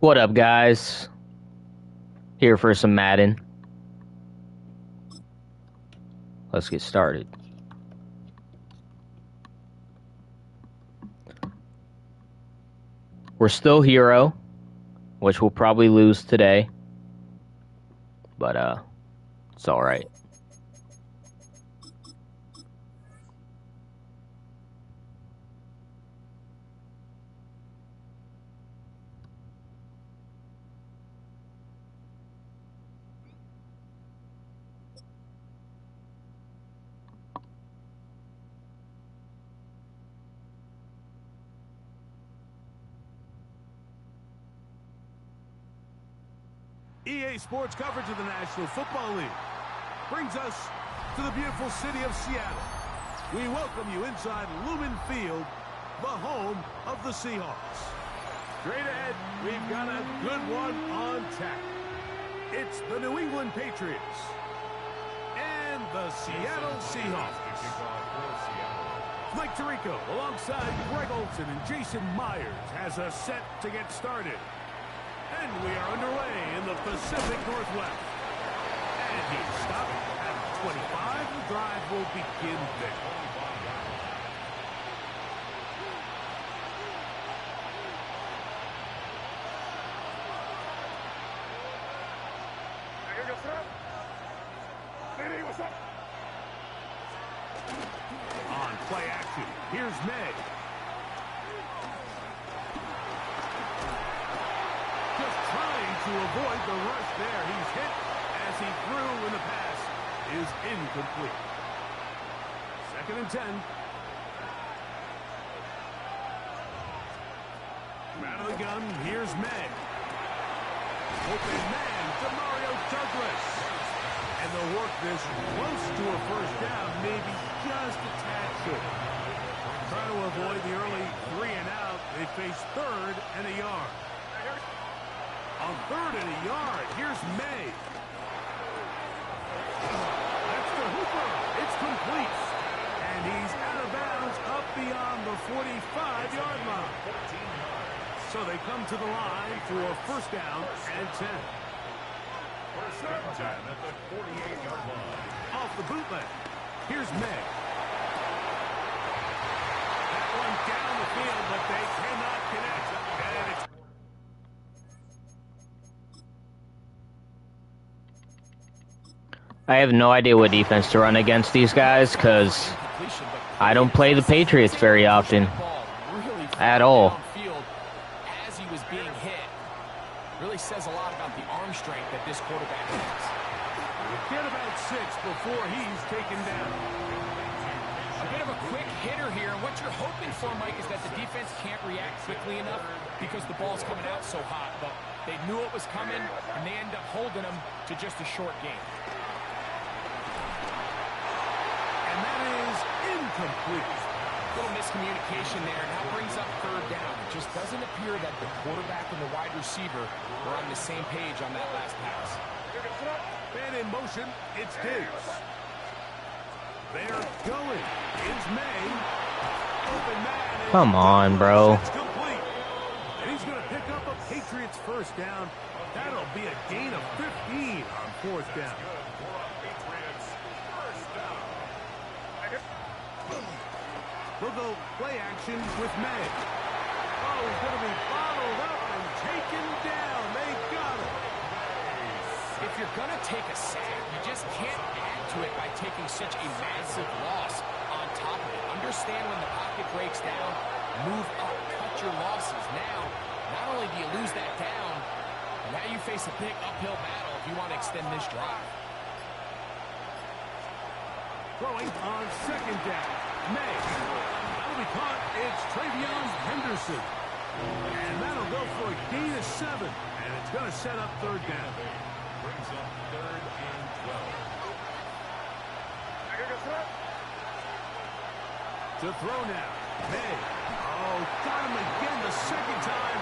What up, guys? Here for some Madden. Let's get started. We're still hero, which we'll probably lose today. But, it's alright. EA Sports coverage of the National Football League brings us to the beautiful city of Seattle. We welcome you inside Lumen Field, the home of the Seahawks. Straight ahead, we've got a good one on tap. It's the New England Patriots and the Seattle Seahawks. Mike Tirico alongside Greg Olson and Jason Myers has us set to get started. And we are underway in the Pacific Northwest. And he's stopped at 25. The drive will begin there. On play action, here's May. To avoid the rush there. He's hit as he threw when the pass is incomplete. 2nd and 10. Out of the gun, here's May. Open man to Mario Douglas. And they'll work this close to a first down, maybe just a tad short. Trying to avoid the early 3 and out. They face 3rd and a yard. On 3rd and a yard, here's May. That's to Hooper. It's complete. And he's out of bounds up beyond the 45-yard line. So they come to the line for 1st down and 10. First down at the 48-yard line. Off the bootleg. Here's May. That one down the field, but they cannot connect. And it's I have no idea what defense to run against these guys because I don't play the Patriots very often at all. As he was being hit, really says a lot about the arm strength that this quarterback has. Get about 6 before he's taken down. A bit of a quick hitter here. What you're hoping for, Mike, is that the defense can't react quickly enough because the ball's coming out so hot. But they knew it was coming, and they end up holding them to just a short game. And that is incomplete. Little miscommunication there. Now brings up 3rd down. It just doesn't appear that the quarterback and the wide receiver were on the same page on that last pass. Man in motion, it's Diggs. They're going. It's May. Open man. Come on, bro. It's complete. And he's going to pick up a Patriots 1st down. That'll be a gain of 15 on 4th down. We'll go play action with May. Oh, he's going to be bottled up and taken down. They got him. If you're going to take a sack, you just can't add to it by taking such a massive loss on top of it. Understand when the pocket breaks down, move up, cut your losses. Now, not only do you lose that down, but now you face a big uphill battle if you want to extend this drive. Throwing on 2nd down. May. That'll be caught. It's Travion Henderson. And that'll go for a gain of 7. And it's going to set up 3rd down. Brings up 3rd and 12. To throw now. May. Oh, got him again the 2nd time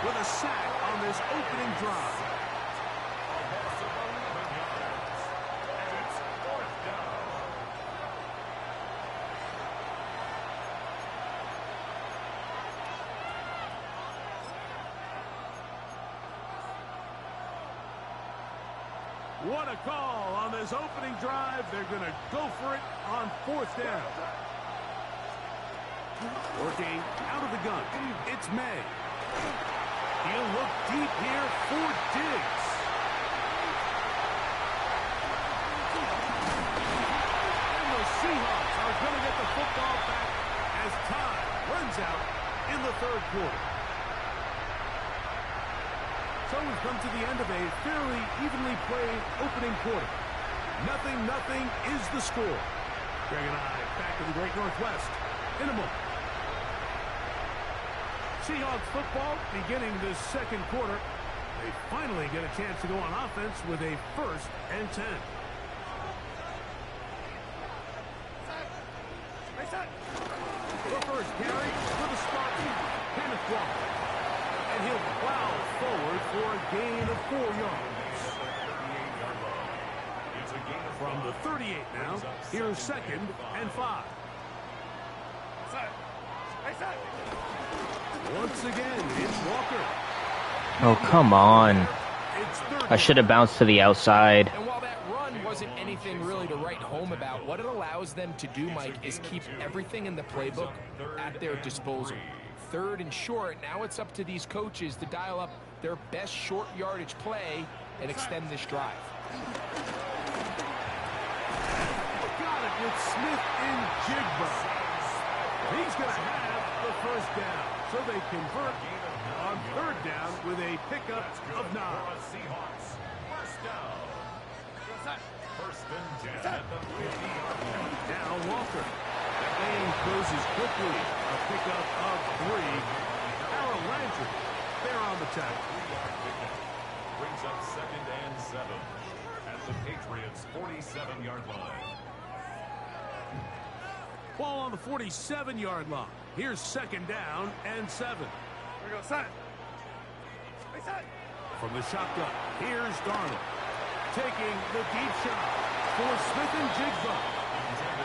with a sack on this opening drive. What a call on this opening drive. They're going to go for it on 4th down. Working out of the gun. It's May. He'll look deep here for Diggs. And the Seahawks are going to get the football back as time runs out in the 3rd quarter. So we've come to the end of a fairly evenly played opening quarter. 0-0 is the score. Greg and I back to the Great Northwest in a moment. Seahawks football beginning this 2nd quarter. They finally get a chance to go on offense with a 1st and 10. The first carry for the Spartans, Kenneth Walker. And he'll plow forward for a gain of 4 yards. From the 38 now, here's 2nd and 5. Once again, it's Walker. Oh, come on. I should have bounced to the outside. And while that run wasn't anything really to write home about, what it allows them to do, Mike, is keep everything in the playbook at their disposal. 3rd and short, now it's up to these coaches to dial up their best short yardage play and extend this drive. Got it with Smith and Jigba. He's going to have the 1st down. So they convert on 3rd down with a pickup of 9. Now Walker. That lane closes quickly. A pickup of 3. Harold Landry there on the tackle. Brings up 2nd and 7 at the Patriots' 47-yard line. Ball on the 47-yard line. Here's 2nd down and 7. Here we go, set. From the shotgun, here's Darnold. Taking the deep shot for Smith and Jigba.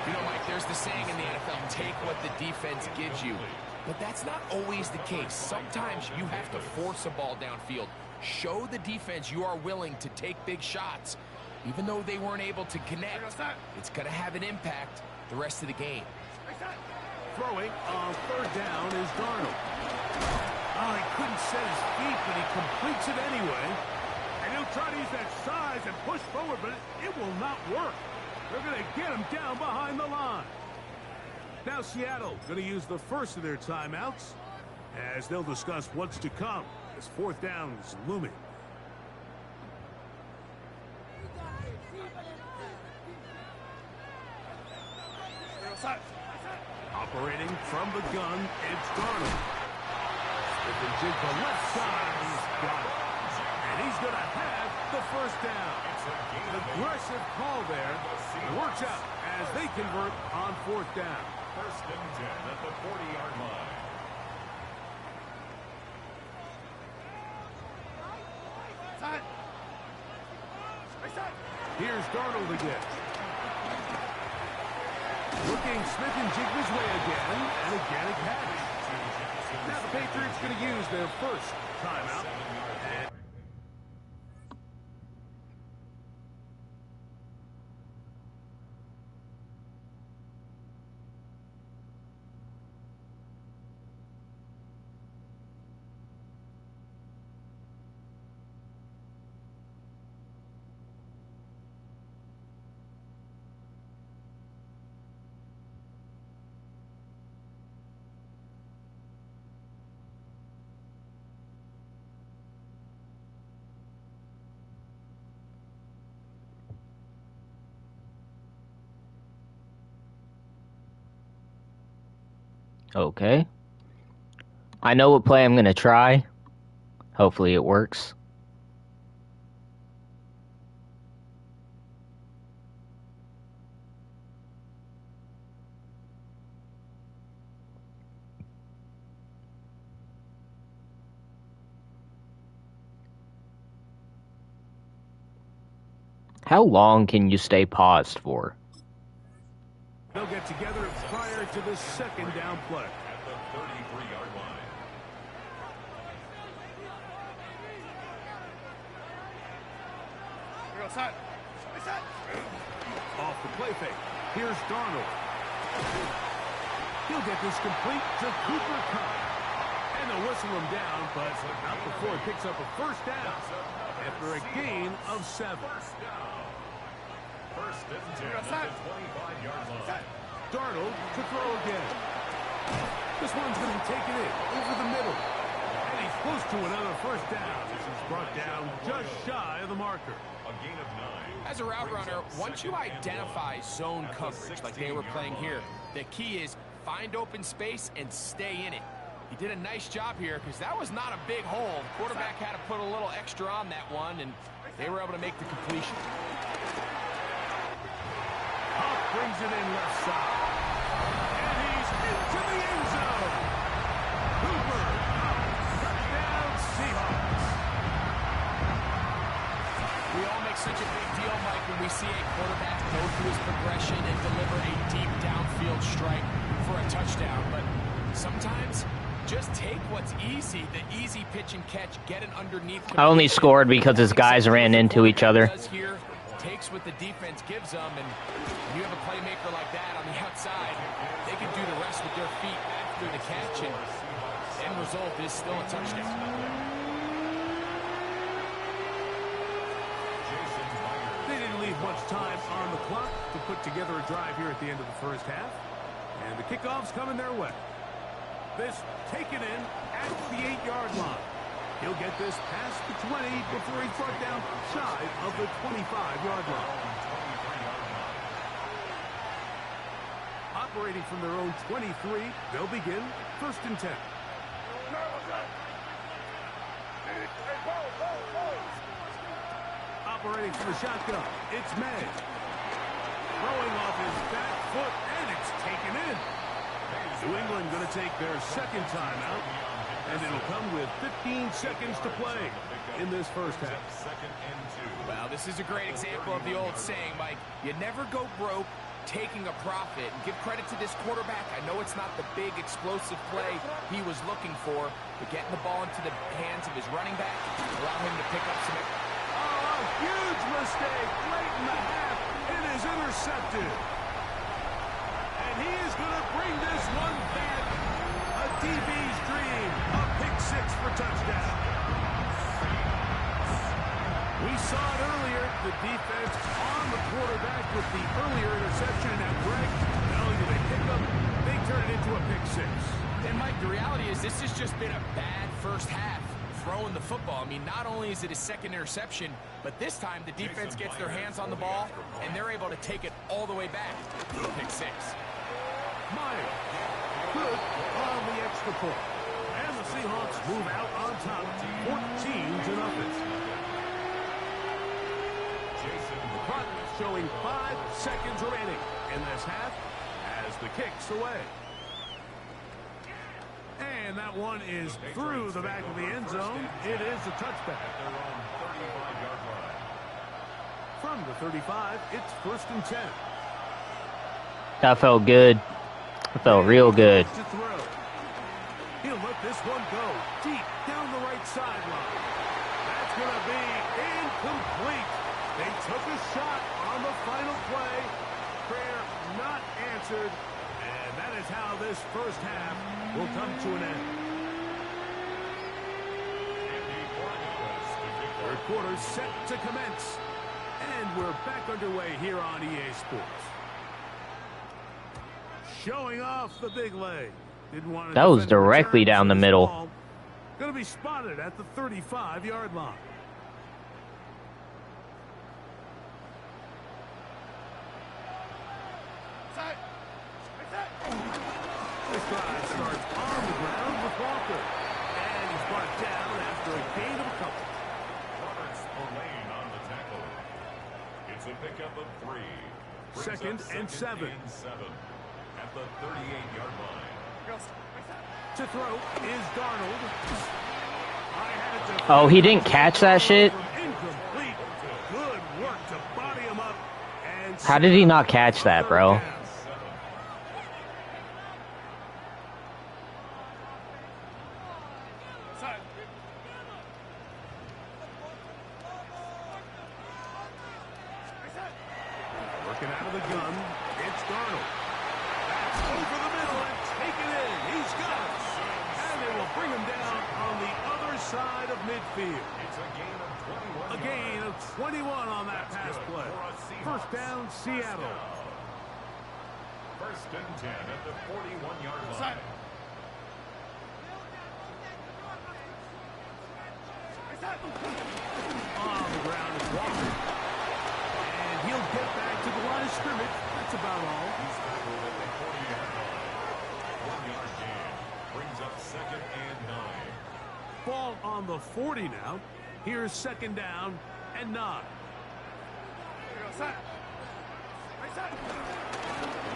You know, Mike, there's the saying in the NFL, take what the defense gives you. But that's not always the case. Sometimes you have to force a ball downfield. Show the defense you are willing to take big shots. Even though they weren't able to connect, it's going to have an impact the rest of the game. Throwing on 3rd down is Darnold. Oh, he couldn't set his feet, but he completes it anyway. And he'll try to use that size and push forward, but it will not work. They're going to get him down behind the line. Now Seattle going to use the first of their timeouts as they'll discuss what's to come as 4th down is looming. Operating from the gun, it's Darnold. Smith and Jigba left side, he's got it. And he's going to have the 1st down. An aggressive call there. Works out as they convert on 4th down. 1st and 10 at the 40-yard line. Here's Darnold again. Looking Smith and Jigba's way again, and again a catch. Now the Patriots going to use their 1st timeout. Okay. I know what play I'm going to try. Hopefully it works. How long can you stay paused for? They'll get together prior to the 2nd down play. At the 33-yard line. Here we go, set. Off the play fake. Here's Darnold. He'll get this complete to Cooper Kupp. And they'll whistle him down, but not before he picks up a first down after a gain of 7. First and 10 at the 25-yard line. Darnold to throw again. This one's going to be taken in over the middle. And he's close to another first down. This is brought down just shy of the marker. A gain of 9. As a route runner, once you identify zone coverage like they were playing here, the key is find open space and stay in it. He did a nice job here because that was not a big hole. Quarterback had to put a little extra on that one, and they were able to make the completion. Huff brings it in left side. And he's into the end zone. Cooper Kupp, touchdown Seahawks. We all make such a big deal, Mike, when we see a quarterback go through his progression and deliver a deep downfield strike for a touchdown. But sometimes just take what's easy, the easy pitch and catch, get it underneath. I only scored because his guys ran into each other. Here, takes what the defense gives them, and when you have a playmaker like that on the outside, they can do the rest with their feet after the catch, and the end result is still a touchdown. They didn't leave much time on the clock to put together a drive here at the end of the first half. And the kickoff's coming their way. This taken in at the 8-yard line. He'll get this past the 20 before he's brought down shy of the 25-yard line. Operating from their own 23, they'll begin first and 10. Operating from the shotgun, it's May. Throwing off his back foot, and it's taken in. New England going to take their second timeout, and it'll come with 15 seconds to play in this first half. Well, this is a great example of the old saying, Mike, you never go broke taking a profit. And give credit to this quarterback. I know it's not the big explosive play he was looking for, but getting the ball into the hands of his running back allow him to pick up some. Oh, a huge mistake late in the half. It is intercepted. And he is going to bring this one back. A DB's dream. A pick six for touchdown. We saw it earlier. The defense on the quarterback with the earlier interception. Now, Greg, not only do they pick up, they turn it into a pick six. And, Mike, the reality is this has just been a bad first half throwing the football. I mean, not only is it his second interception, but this time the defense gets their hands on the ball, and they're able to take it all the way back to a pick six. Meyer, good on the extra point. And the Seahawks move out on top, 14-0. The clock showing 5 seconds remaining in this half as the kick's away. And that one is through the back of the end zone. It is a touchback. From the 35, it's first and 10. That felt good. That felt real good. To throw. He'll let this one go deep down the right sideline. That's going to be incomplete. They took a shot on the final play. Prayer not answered. And that is how this first half will come to an end. Third quarter set to commence. And we're back underway here on EA Sports. Showing off the big leg. Didn't want to. That was directly down the middle. Going to be spotted at the 35-yard line. This drive starts on the ground with Walker. And he's brought down after a gain of a couple. On the tackle. It's a pickup of 3. Second and 7. At the 38-yard line. To throw is Darnold. Oh, he didn't catch that shit? Incomplete. Good work to body him up. And How did he not catch that, bro? Looking out of the gun, it's Darnold. That's over the middle and taken in. He's got it. And they will bring him down on the other side of midfield. It's a gain of 21. A gain of 21 on that pass play. First down, Seattle. First and 10 at the 41-yard line. On the ground is Walker. And he'll get back to the line of scrimmage. That's about all. He's tackled at the 40-yard line. 1-yard gain. Brings up second and 9. Ball on the 40 now. Here's second down and 9.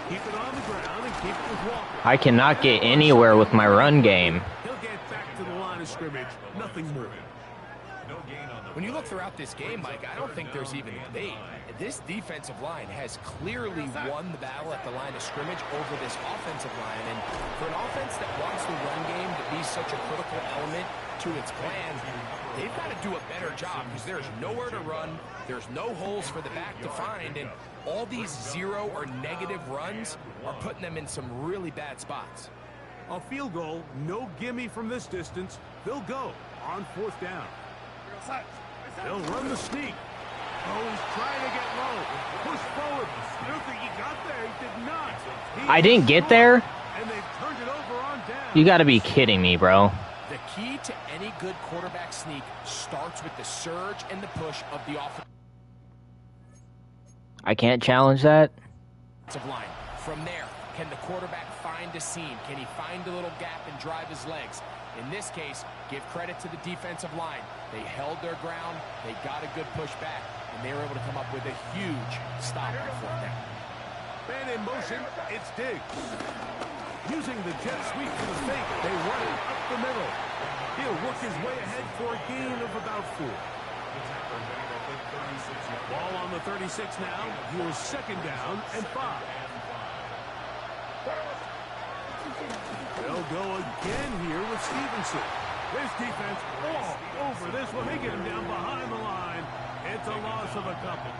Keep it on the ground and keep it with Walker. I cannot get anywhere with my run game. He'll get back to the line of scrimmage. Nothing more. No gain on the When you look throughout this game, Mike, I don't think there's even a debate. This defensive line has clearly won the battle at the line of scrimmage over this offensive line. And for an offense that wants the run game to be such a critical element to its plan, they've got to do a better job because there's nowhere to run. There's no holes for the back to find. And all these zero or negative runs are putting them in some really bad spots. A field goal, no gimme from this distance. They'll go on fourth down. They'll run the sneak. Oh, he's trying to get low. Push forward. I don't think he got there. He did not. I didn't get there? And they've turned it over on down. You gotta be kidding me, bro. The key to any good quarterback sneak starts with the surge and the push of the offensive I can't challenge that. line. From there, can the quarterback find a seam? Can he find a little gap and drive his legs? In this case, give credit to the defensive line. They held their ground, they got a good push back, and they were able to come up with a huge stop on fourth down. Man in motion, it's Diggs. Using the jet sweep for the fake, they run it up the middle. He'll work his way ahead for a gain of about 4. Ball on the 36 now. Here's second down and 5. They'll go again here with Stevenson. This defense all over this one. They get him down behind the line. It's a loss of a couple.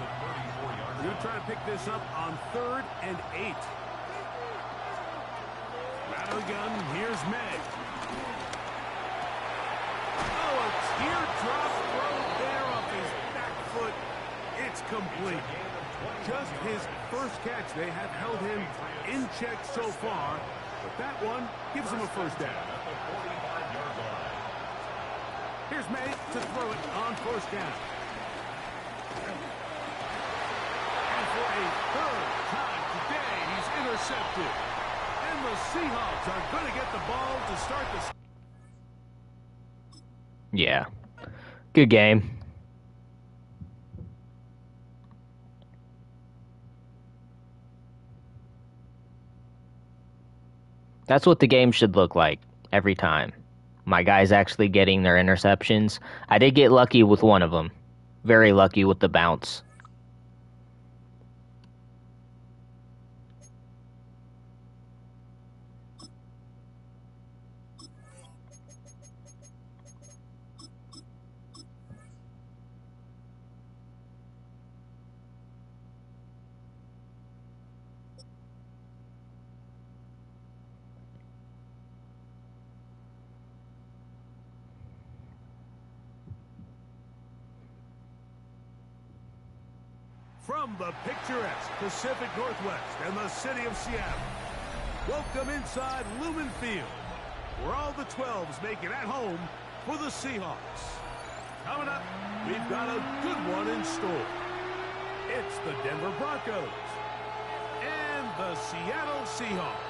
You're trying to pick this up on 3rd and 8. Out of the gun, here's May. Oh, a teardrop throw there off his back foot. It's complete. Just his first catch. They have held him in check so far, but that one gives him a first down. Here's May to throw it on first down. And for a third time today, he's intercepted. And the Seahawks are going to get the ball to start the... Yeah. Good game. That's what the game should look like every time. My guys actually getting their interceptions. I did get lucky with one of them. Very lucky with the bounce. From the picturesque Pacific Northwest and the city of Seattle, welcome inside Lumen Field, where all the 12s make it at home for the Seahawks. Coming up, we've got a good one in store. It's the Denver Broncos and the Seattle Seahawks.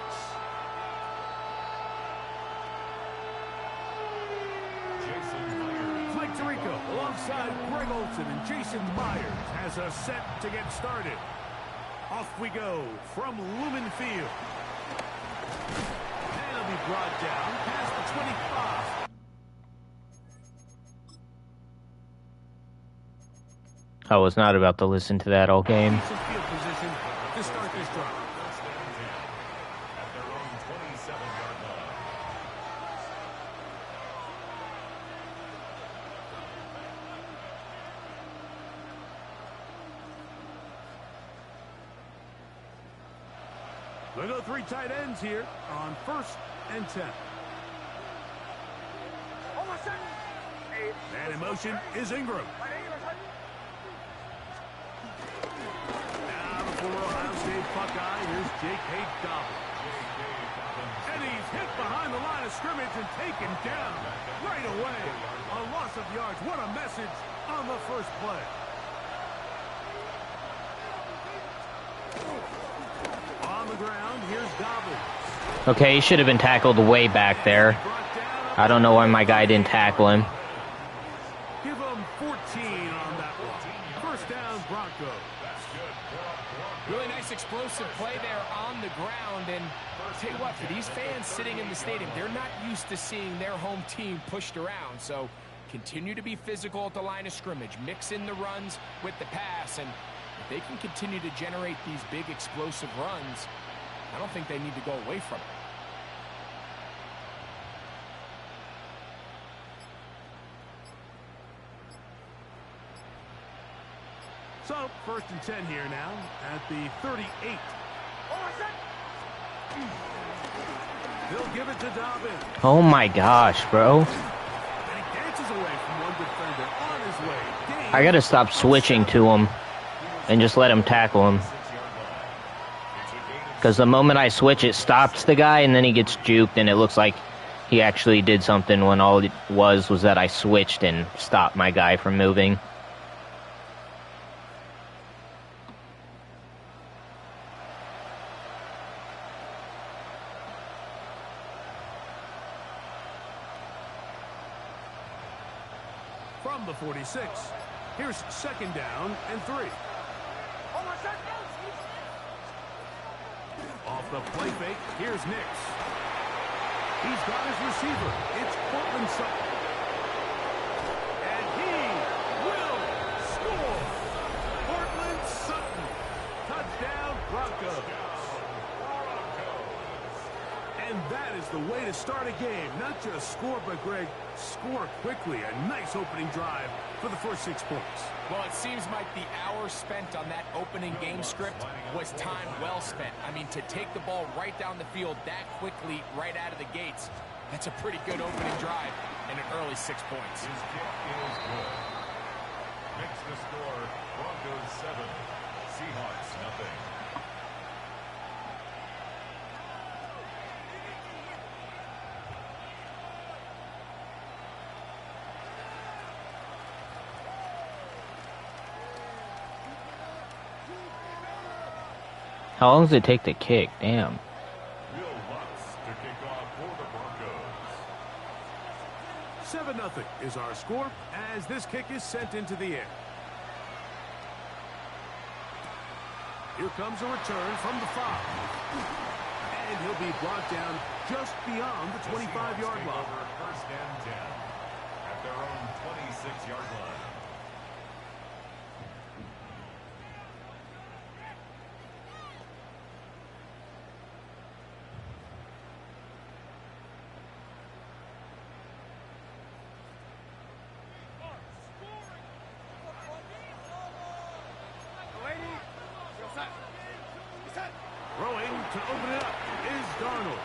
Mike Tirico alongside Greg Olson and Jason Myers has us set to get started. Off we go from Lumen Field. And it'll be brought down past the 25. I was not about to listen to that all game. Decent field position to start this drive. At their own 27-yard line. They go 3 tight ends here on 1st and 10. And in motion is Ingram. Now the former Ohio State Buckeye, here's Jake Hayes-Dobbins. And he's hit behind the line of scrimmage and taken down right away. A loss of yards. What a message on the first play. On the ground, here's Dobbins. Okay, he should have been tackled way back there. I don't know why my guy didn't tackle him. Give him 14 on that one. First down, Broncos. Really nice explosive play there on the ground. And I'll tell you what, for these fans sitting in the stadium, they're not used to seeing their home team pushed around. So continue to be physical at the line of scrimmage. Mix in the runs with the pass. And if they can continue to generate these big explosive runs, I don't think they need to go away from it. So, 1st and 10 here now at the 38. They'll give it to Dobbins. Oh my gosh, bro. And he dances away from one defender on his way. I gotta stop switching to him and just let him tackle him. Because the moment I switch, it stops the guy, and then he gets juked, and it looks like he actually did something when all it was that I switched and stopped my guy from moving. From the 46, here's 2nd down and 3. Off the play fake, here's Nix. He's got his receiver. It's Portland Sutton. And he will score. Portland Sutton. Touchdown, Broncos. And that is the way to start a game. Not just score, but, Greg, score quickly. A nice opening drive for the first 6 points. Well, it seems like the hour spent on that opening game script was time well spent. I mean, to take the ball right down the field that quickly, right out of the gates, that's a pretty good opening drive and an early 6 points. His kick is good. Makes the score Broncos 7, Seahawks nothing. How long does it take to kick? Damn. Will Lutz to kick off for the Broncos. 7-0 is our score as this kick is sent into the air. Here comes a return from the 5. And he'll be brought down just beyond the 25-yard line. First and 10 at their own 26-yard line. Throwing to open it up is Darnold.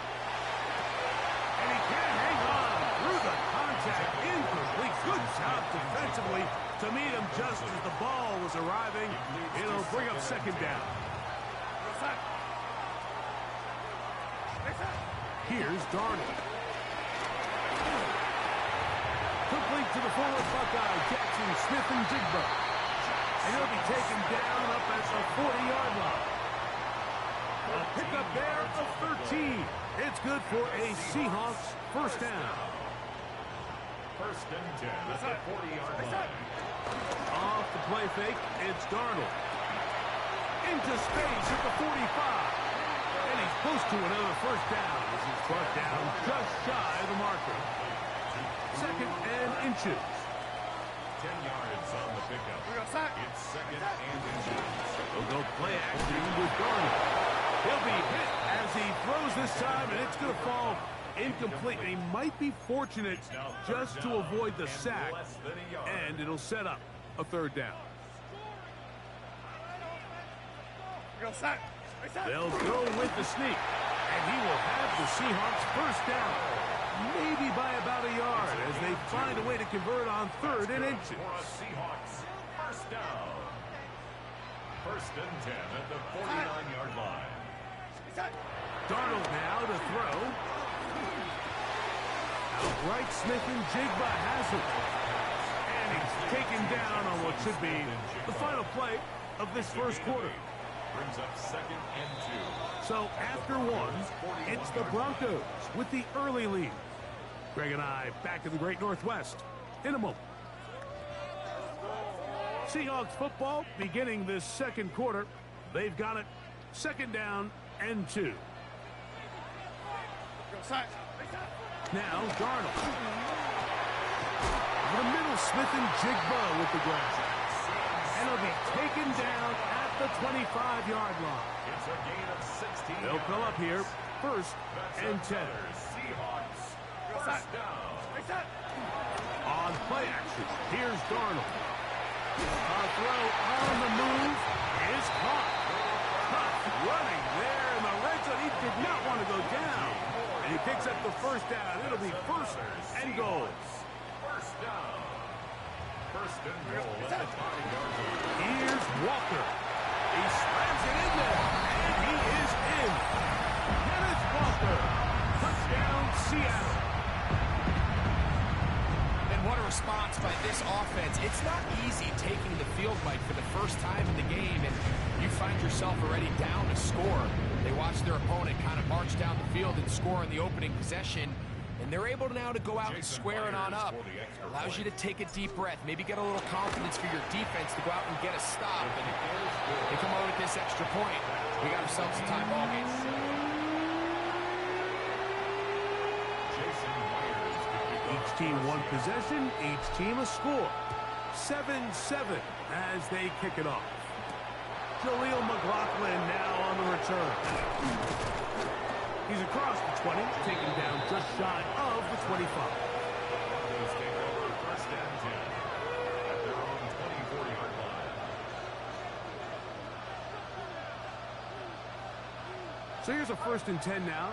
And he can't hang on through the contact. Incomplete. Good job defensively to meet him just as the ball was arriving. It'll bring up 2nd down. Here's Darnold. Complete to the forward Buckeye, Jackson, Smith, and Jigba. And he'll be taken down up at the 40-yard line. A pickup there of 13. It's good for a Seahawks first down. First and 10 at the 40-yard line. Off the play fake, it's Darnold. Into space at the 45. And he's close to another first down as he's brought down just shy of the marker. 2nd and inches. 10 yards on the pickup. It's 2nd and inches. They'll go play action with Darnold. He'll be hit as he throws this time, and it's going to fall incomplete. He might be fortunate just to avoid the sack, and it'll set up a 3rd down. They'll go with the sneak, and he will have the Seahawks first down. Maybe by about a yard as they find a way to convert on 3rd and inches. Seahawks first down. 1st and 10 at the 49-yard line. Darnold now to throw. Outright Smith and Jigba has it. And he's taken down on what should be the final play of this first quarter. Brings up 2nd and 2. So after one, it's the Broncos with the early lead. Greg and I back in the Great Northwest in a moment. Seahawks football beginning this second quarter. They've got it 2nd down and 2. Now Darnold. Over the middle, Smith and Jigba with the grab. And he'll be taken down at the 25-yard line. It's a gain of 16. They'll fill up here 1st and 10. Seahawks first down. On play action, here's Darnold. A throw on the move is caught. Tough running there in the red zone. He did not want to go down. And he picks up the first down. It'll be 1st and goal. First down. 1st and goal at the 20-yard line. Here's Walker. He slams it in there, and he is in. Kenneth Walker. Touchdown, Seattle. And what a response by this offense. It's not easy taking the field, Mike, for the first time in the game, and you find yourself already down a score. They watch their opponent kind of march down the field and score in the opening possession, and they're able now to go out and square it on up. Allows you to take a deep breath, maybe get a little confidence for your defense to go out and get a stop. And they come out with this extra point. We got ourselves a tie ball game. Each team one possession, each team a score. 7-7 as they kick it off. Jaleel McLaughlin now on the return. He's across the 20, taken down just shy of the 25. Broncos take over 1st and 10 at their own 24-yard line. So here's a 1st and 10 now.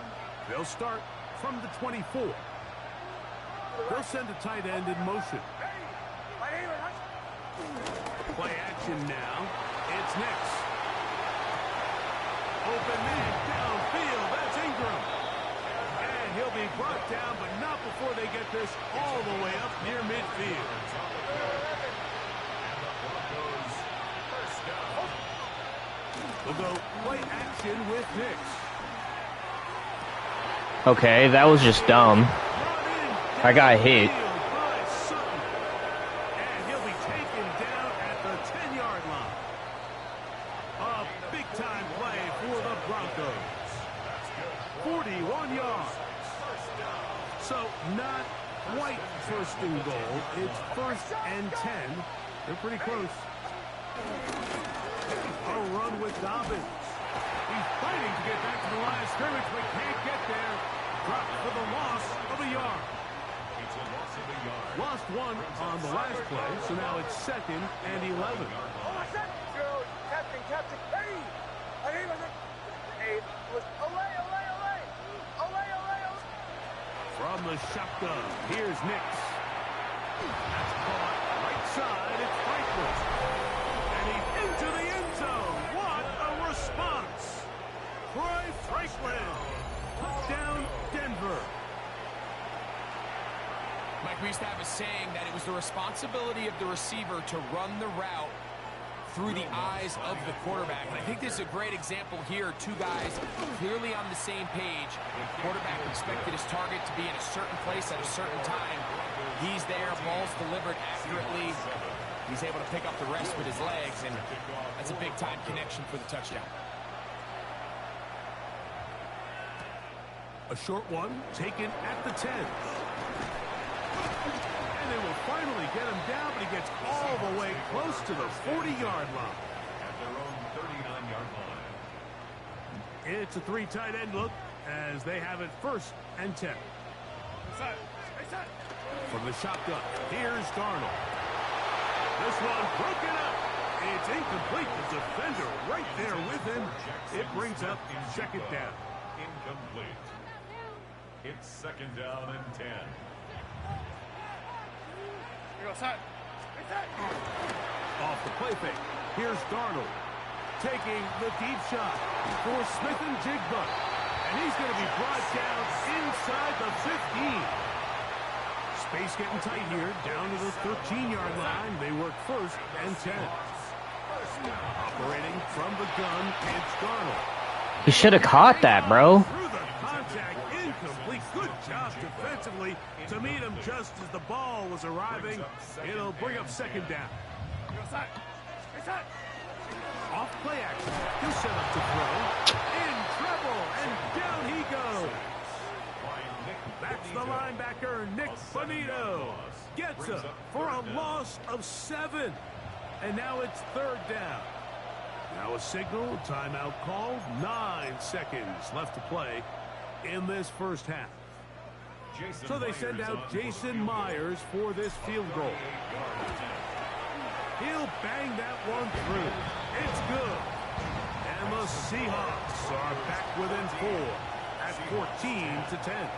They'll start from the 24. They'll send a tight end in motion. Play action now. It's Nix. Open man downfield. That's Ingram. And he'll be brought down, but not before they get this all the way up near midfield. We'll go play action with Nix. Okay, that was just dumb. I got hit. And he'll be taken down at the 10-yard line. A big-time play for the Broncos. 41 yards. So not quite 1st and goal. It's 1st and 10. They're pretty close. A run with Dobbins. He's fighting to get back to the line of scrimmage, but can't get there. Dropped for the loss of a yard. Lost one on the last play, so now it's 2nd and 11. From the shotgun, here's Nix. That's caught right side, it's Franklin. And he's into the end zone. What a response. Troy Franklin. Touchdown, Denver. Mike, we used to have a saying that it was the responsibility of the receiver to run the route through the eyes of the quarterback. And I think this is a great example here. Two guys clearly on the same page. The quarterback expected his target to be in a certain place at a certain time. He's there, ball's delivered accurately. He's able to pick up the rest with his legs, and that's a big-time connection for the touchdown. A short one taken at the 10. And they will finally get him down, but he gets all the way close to the 40-yard line. At their own 39-yard line. It's a 3 tight end look as they have it 1st and 10. From the shotgun, here's Darnold. This one broken up. It's incomplete. The defender right there with him. It brings up second down. Incomplete. It's second down and 10. Off the play fake. Here's Darnold taking the deep shot for Smith and Jigba. And he's going to be brought down inside the 15. Space getting tight here, down to the 13-yard line. They work first and 10. Operating from the gun, it's Darnold. He should have caught that, bro. Through the contact, incomplete. Good job defensively to meet him just as the ball was arriving. It'll bring up second down. Off play action. He'll set up to throw. In trouble, and down he goes. That's the linebacker, Nick Bonito. Gets up for a loss of 7. And now it's third down. Now a signal, timeout called. 9 seconds left to play in this first half. So they send out Jason Myers for this field goal. He'll bang that one through. It's good. And the Seahawks are back within 4 at 14-10.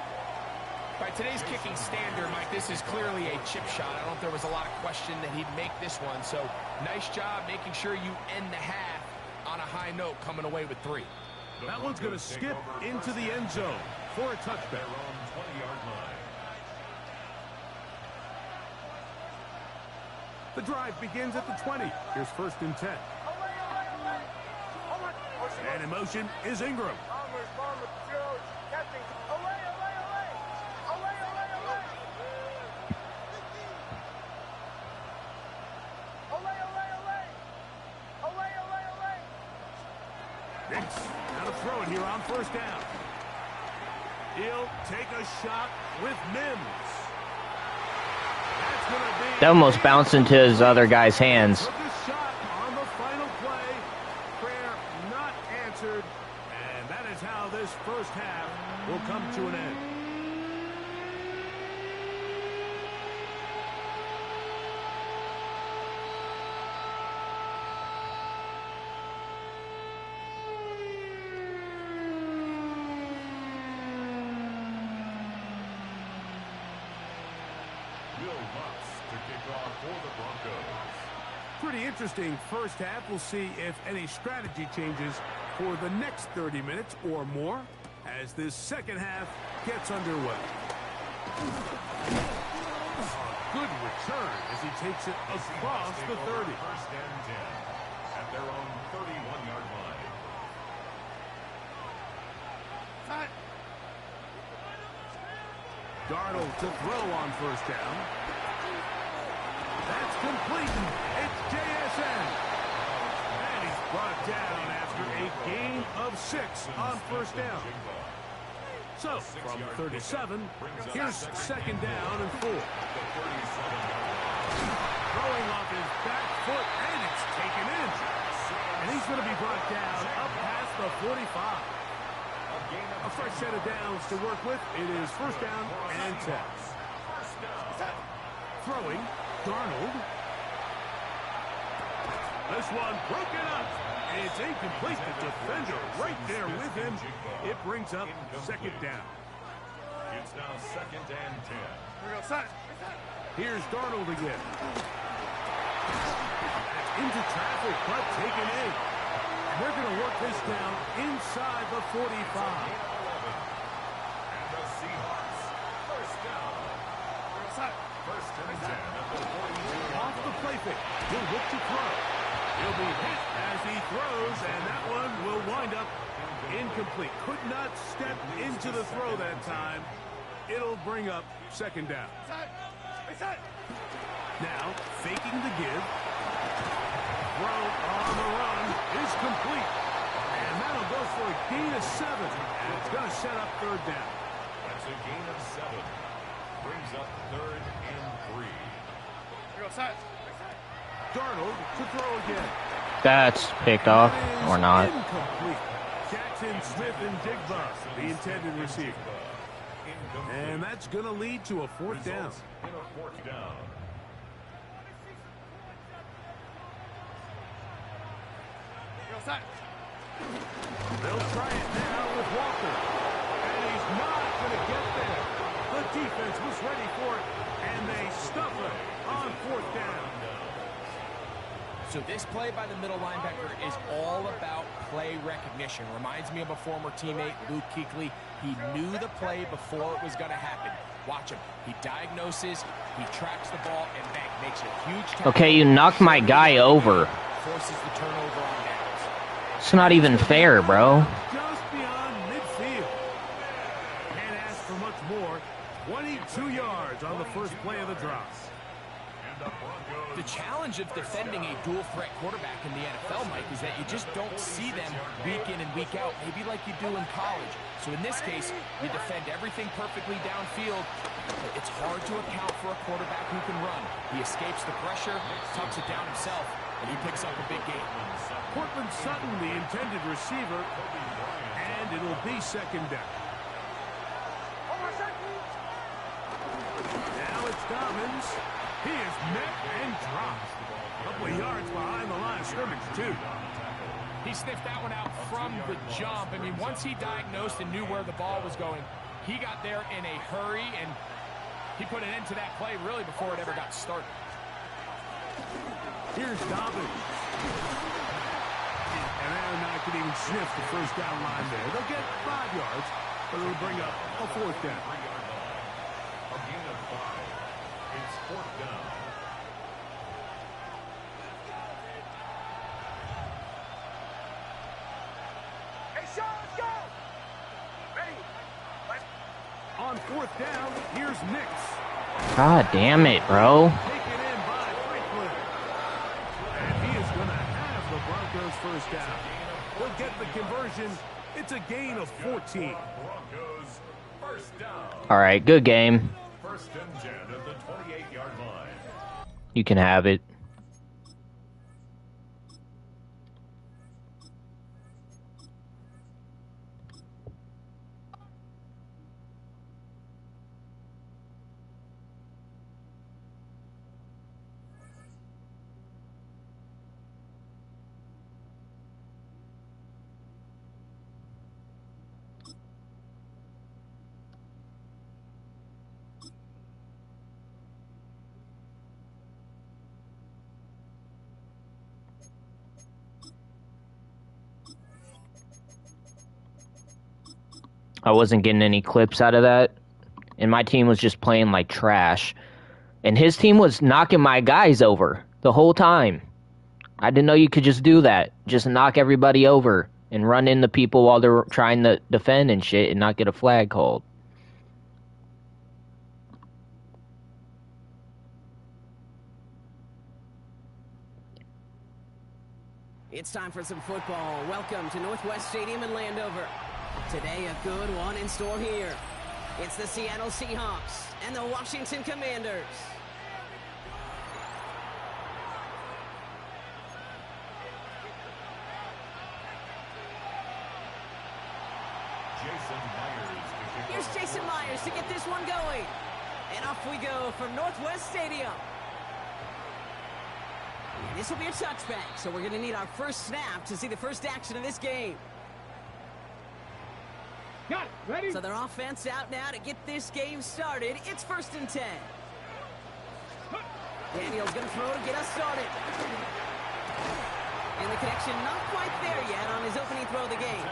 By today's kicking standard, Mike, this is clearly a chip shot. I don't know if there was a lot of question that he'd make this one. So nice job making sure you end the half on a high note, coming away with 3. That one's going to skip into the end zone for a touchback. The drive begins at the 20. Here's first and 10. And in motion is Ingram. Hicks, now to throw it here on first down. He'll take a shot with Mims. That's going to be... That almost bounced into his other guy's hands. Took a shot on the final play. Prayer not answered. And that is how this first half will come to an end. Pretty interesting first half. We'll see if any strategy changes for the next 30 minutes or more as this second half gets underway. A good return as he takes it across the 30. First and 10 at their own 31-yard line. Darnold to throw on first down. That's complete. It's JSN. And he's brought down after a gain of 6 on first down. So, from 37, here's second down and 4. Throwing off his back foot, and it's taken in. And he's going to be brought down up past the 45. A fresh set of downs to work with. It is first down and 10. Throwing. Darnold. This one broken up. It's incomplete. The defender right there with him. It brings up second down. It's now second and 10. Here's Darnold again. Into traffic, but taken in. And they're going to work this down inside the 45. And the Seahawks, first down. First and 10 at the 42. Off the play fake. He'll look to throw. He'll be hit as he throws, and that one will wind up incomplete. Could not step into the throw that time. It'll bring up second down. Now, faking the give. Throw on the run is complete. And that'll go for a gain of 7. And it's going to set up third down. That's a gain of 7. Brings up third and 3. Darnold to throw again. That's picked off, or not. Incomplete. Jackson, Smith, and Jigba, the intended receiver. And that's going to lead to a fourth down. In a fourth down. They'll try it now with Walker. And he's not going to get there. The defense was ready for it, and they stuff it on 4th down. So this play by the middle linebacker is all about play recognition. Reminds me of a former teammate, Luke Kuechly. He knew the play before it was going to happen. Watch him. He diagnoses, he tracks the ball, and bang, makes a huge tackle. Okay, you knocked my guy over. Forces the turnover on downs. It's not even fair, bro. Just beyond midfield. Can't ask for much more. 22 yards on the first play of the drive. The challenge of defending a dual-threat quarterback in the NFL, Mike, is that you just don't see them week in and week out, maybe like you do in college. So in this case, you defend everything perfectly downfield. It's hard to account for a quarterback who can run. He escapes the pressure, tucks it down himself, and he picks up a big gain. Cortland Sutton, the intended receiver, and it'll be 2nd down. Now it's Dobbins. He is met and dropped. A couple of yards behind the line of scrimmage, too. He sniffed that one out from the jump. I mean, once he diagnosed and knew where the ball was going, he got there in a hurry, and he put an end to that play really before it ever got started. Here's Dobbins. And they're not going to even sniff the 1st down line there. They'll get 5 yards, but it'll bring up a 4th down. A gain of 5. It's 4th down. On 4th down, here's Nix. God damn it, bro. Taken in by Franklin. And he is going to have the Broncos 1st down. He'll get the conversion. It's a gain of 14. Broncos 1st down. All right, good game. 1st and 10 at the 28-yard line. You can have it. I wasn't getting any clips out of that, and my team was just playing like trash. And his team was knocking my guys over the whole time. I didn't know you could just do that. Just knock everybody over and run into people while they're trying to defend and shit and not get a flag called. It's time for some football. Welcome to Northwest Stadium in Landover. Today, a good one in store here. It's the Seattle Seahawks and the Washington Commanders. Here's Jason Myers to get this one going. And off we go from Northwest Stadium. And this will be a touchback, so we're going to need our first snap to see the first action of this game. Got it. Ready? So their offense out now to get this game started. It's 1st and 10. Daniel's going to throw to get us started. And the connection not quite there yet on his opening throw of the game.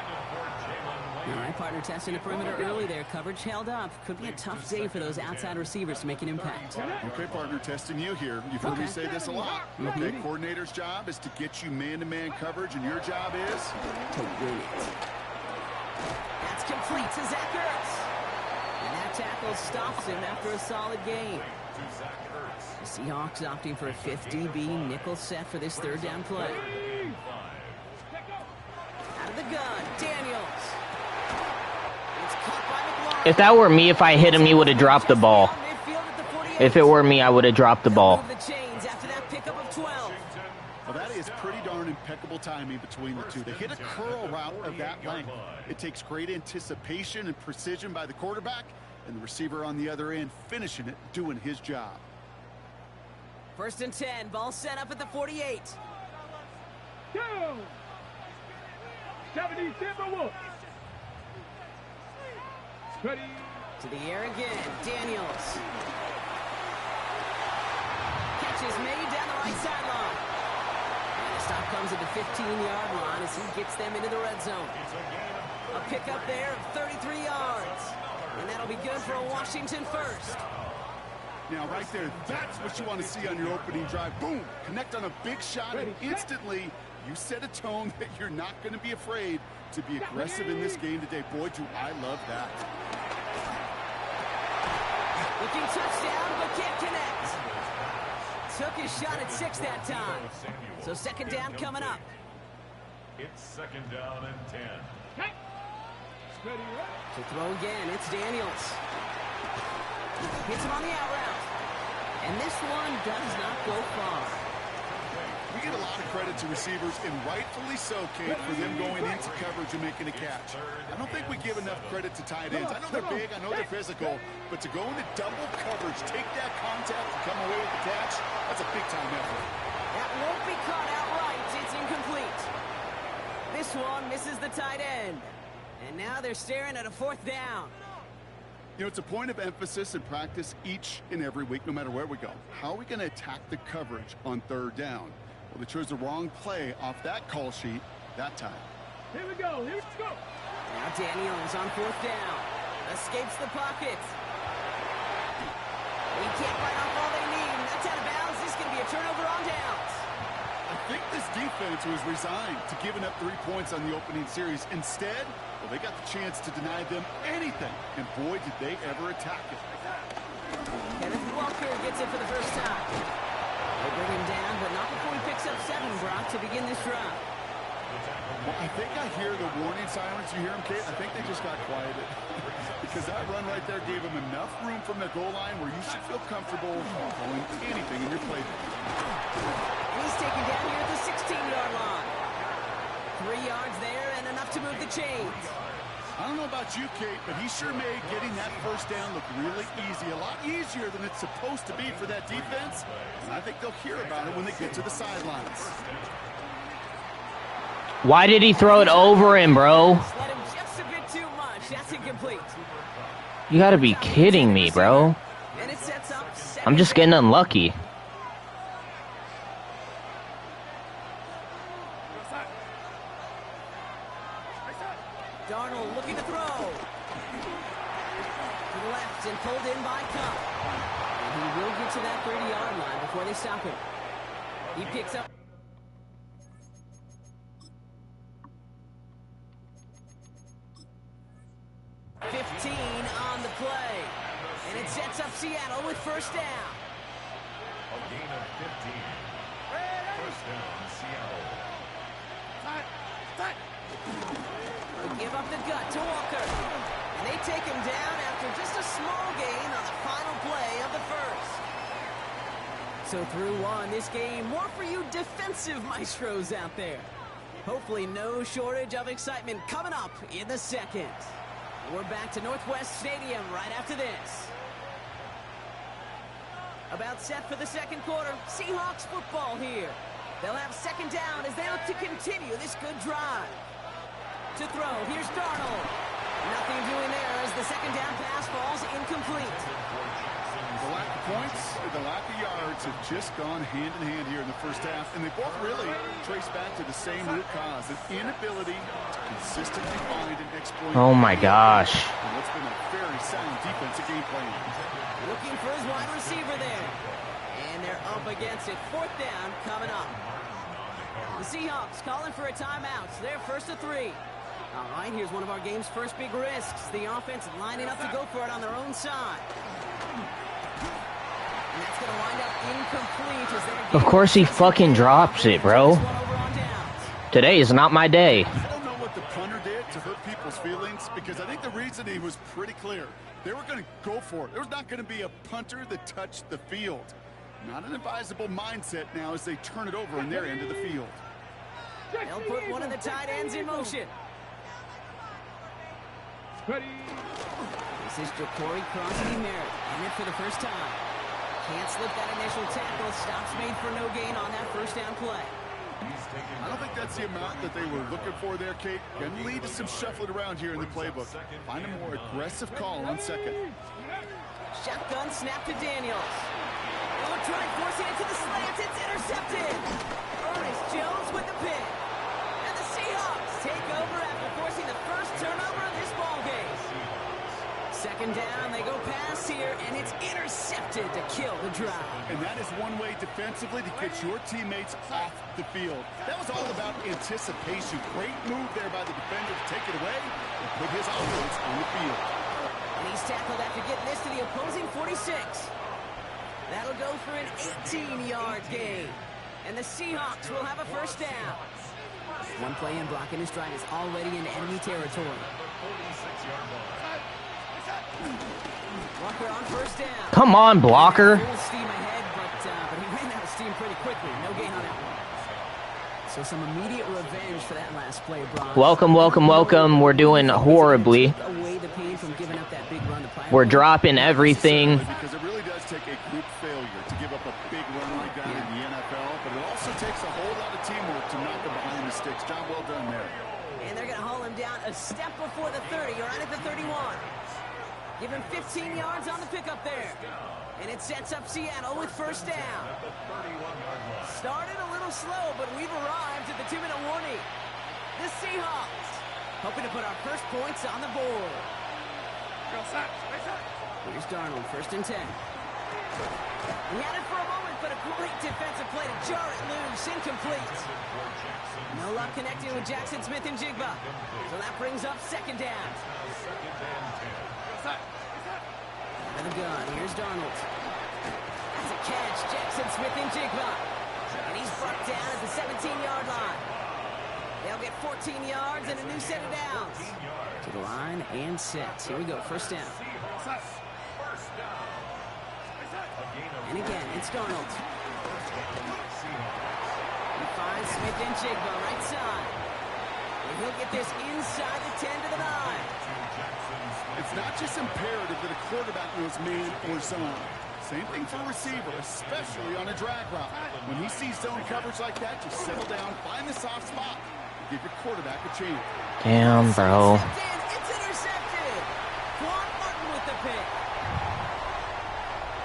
All right, partner testing the perimeter early there. Coverage held up. Could be a tough day for those outside receivers to make an impact. Okay, partner, testing you here. You've heard me say this a lot. Okay, coordinator's job is to get you man-to-man coverage, and your job is to win it. That's complete to Zach Ertz. And that tackle stops him after a solid gain. The Seahawks opting for a 5th DB nickel set for this 3rd down play. Out of the gun, Daniels. It's caught by McLaurin. If that were me, if I hit him, he would have dropped the ball. If it were me, I would have dropped the ball. The chains after that pickup of 12. well, that is pretty darn impeccable timing between the two. To hit a curl route of that length, it takes great anticipation and precision by the quarterback, and the receiver on the other end finishing it, doing his job. 1st and 10, ball set up at the 48. Go. To the air again, Daniels. Catch is made down the right sideline. And the stop comes at the 15-yard line as he gets them into the red zone. A pickup there of 33 yards. And that'll be good for a Washington first. Now, right there, that's what you want to see on your opening drive. Boom! Connect on a big shot, and instantly you set a tone that you're not going to be afraid to be aggressive in this game today. Boy, do I love that. Looking touchdown, but can't connect. Took his shot at 6 that time. So second down coming up. It's second down and 10. To throw again, it's Daniels. Hits him on the out route. And this one does not go far. We get a lot of credit to receivers, and rightfully so, Kate, for them going into coverage and making a catch. I don't think we give enough credit to tight ends. I know they're big, I know they're physical, but to go into double coverage, take that contact, and come away with the catch, that's a big-time effort. That won't be caught outright. It's incomplete. This one misses the tight end. And now they're staring at a fourth down. You know, it's a point of emphasis in practice each and every week, no matter where we go. How are we going to attack the coverage on third down? Well, they chose the wrong play off that call sheet that time. Here we go. Now Daniels on fourth down. Escapes the pocket. He can't bite off all they need. And that's out of bounds. This is going to be a turnover on downs. I think this defense was resigned to giving up 3 points on the opening series. Instead, well, they got the chance to deny them anything. And boy, did they ever attack it. Kenneth Walker gets it for the first time. They bring him down, but not before he picks up 7, Brock, to begin this drive. Well, I think I hear the warning sirens. You hear them, Kate? I think they just got quieted. Because that run right there gave them enough room from the goal line where you should feel comfortable calling anything in your playbook. He's taken down here at the 16-yard line. 3 yards there and enough to move the chains. I don't know about you, Kate, but he sure made getting that first down look really easy. A lot easier than it's supposed to be for that defense. And I think they'll hear about it when they get to the sidelines. Why did he throw it over him, bro? Let him just a bit too much. That's incomplete. You gotta be kidding me, bro. And it sets up I'm just getting unlucky. Darnold looking to throw. To the left and pulled in by Cup. And he will get to that 30-yard line before they stop him. He picks up. On the play. And it sets up Seattle with first down. A gain of 15. First down, Seattle. They give up the gut to Walker. And they take him down after just a small gain on the final play of the first. So through one, this game, more for you defensive maestros out there. Hopefully no shortage of excitement coming up in the second. We're back to Northwest Stadium right after this. About set for the second quarter. Seahawks football here. They'll have second down as they look to continue this good drive. To throw, here's Darnold. Nothing doing there as the second down pass falls incomplete. The lack of points and the lack of yards have just gone hand in hand here in the first half, and they both really trace back to the same root cause, an inability to consistently find and exploit. Oh my gosh. What's been a very sound defensive game plan. Looking for his wide receiver there. And they're up against it. Fourth down coming up. The Seahawks calling for a timeout. So they're first to 3. All right, here's one of our game's first big risks. The offense lining up to go for it on their own side. And that's going to wind up incomplete as they're... Of course he fucking drops it, bro. Today is not my day. I don't know what the punter did to hurt people's feelings, because I think the reasoning was pretty clear. They were going to go for it. There was not going to be a punter that touched the field. Not an advisable mindset now as they turn it over in their end of the field. They'll put one of the tight ends in motion. This is Ja'Cory Crosby-Merritt, in it for the first time. Can't slip that initial tackle. Stops made for no gain on that first down play. I don't think that's the amount that they were looking for there, Kate. Can lead to some shuffling around here in the playbook. Find a more aggressive call on second. Shotgun snap to Daniels. Oh, trying forcing it to the slant. It's intercepted. Ernest Jones with the pick. And the Seahawks take over after forcing the first turnover of this ball game. Second down, they go pass here, and it's intercepted to kill the drive. And that is one way defensively to get your teammates off the field. That was all about anticipation. Great move there by the defender to take it away and put his offense on the field. And he's tackled after getting this to the opposing 46. That'll go for an 18-yard gain. And the Seahawks will have a first down. One play in blocking his stride is already in enemy territory. Blocker on first down. Come on, blocker. Full steam ahead, but he ran out of steam pretty quickly. No gain on that one. So some immediate revenge for that last play, Bron. Welcome, welcome, welcome. We're doing horribly. Away the pain from giving up that big run to We're dropping everything. Because it really does take a group failure to give up a big run like that in the NFL, but it also takes a whole lot of teamwork to knock him behind the sticks. Job well done there. And they're going to haul him down a step before the 30, or right at the 31. Give him 15 yards on the pickup there. And it sets up Seattle with first down. Started a little slow, but we've arrived at the 2-minute warning. The Seahawks hoping to put our first points on the board. Here's Darnold, first and 10. He had it for a moment, but a great defensive play to jar it loose, incomplete. No luck connecting with Jackson Smith and Jigba. So that brings up second down. Out of the gun, here's Darnold. That's a catch, Jackson Smith and Jigba. And he's brought down at the 17-yard line. They'll get 14 yards and a new set of downs. To the line and set. Here we go, first down. And again, it's Darnold. He finds Smith and Jigba right side. And he'll get this inside the 10 to the 9. It's not just imperative that a quarterback knows man or zone. Same thing for a receiver, especially on a drag route. When he sees zone coverage like that, just settle down, find the soft spot, and give your quarterback a chance. Damn, bro. It's intercepted. Quan Martin with the pick.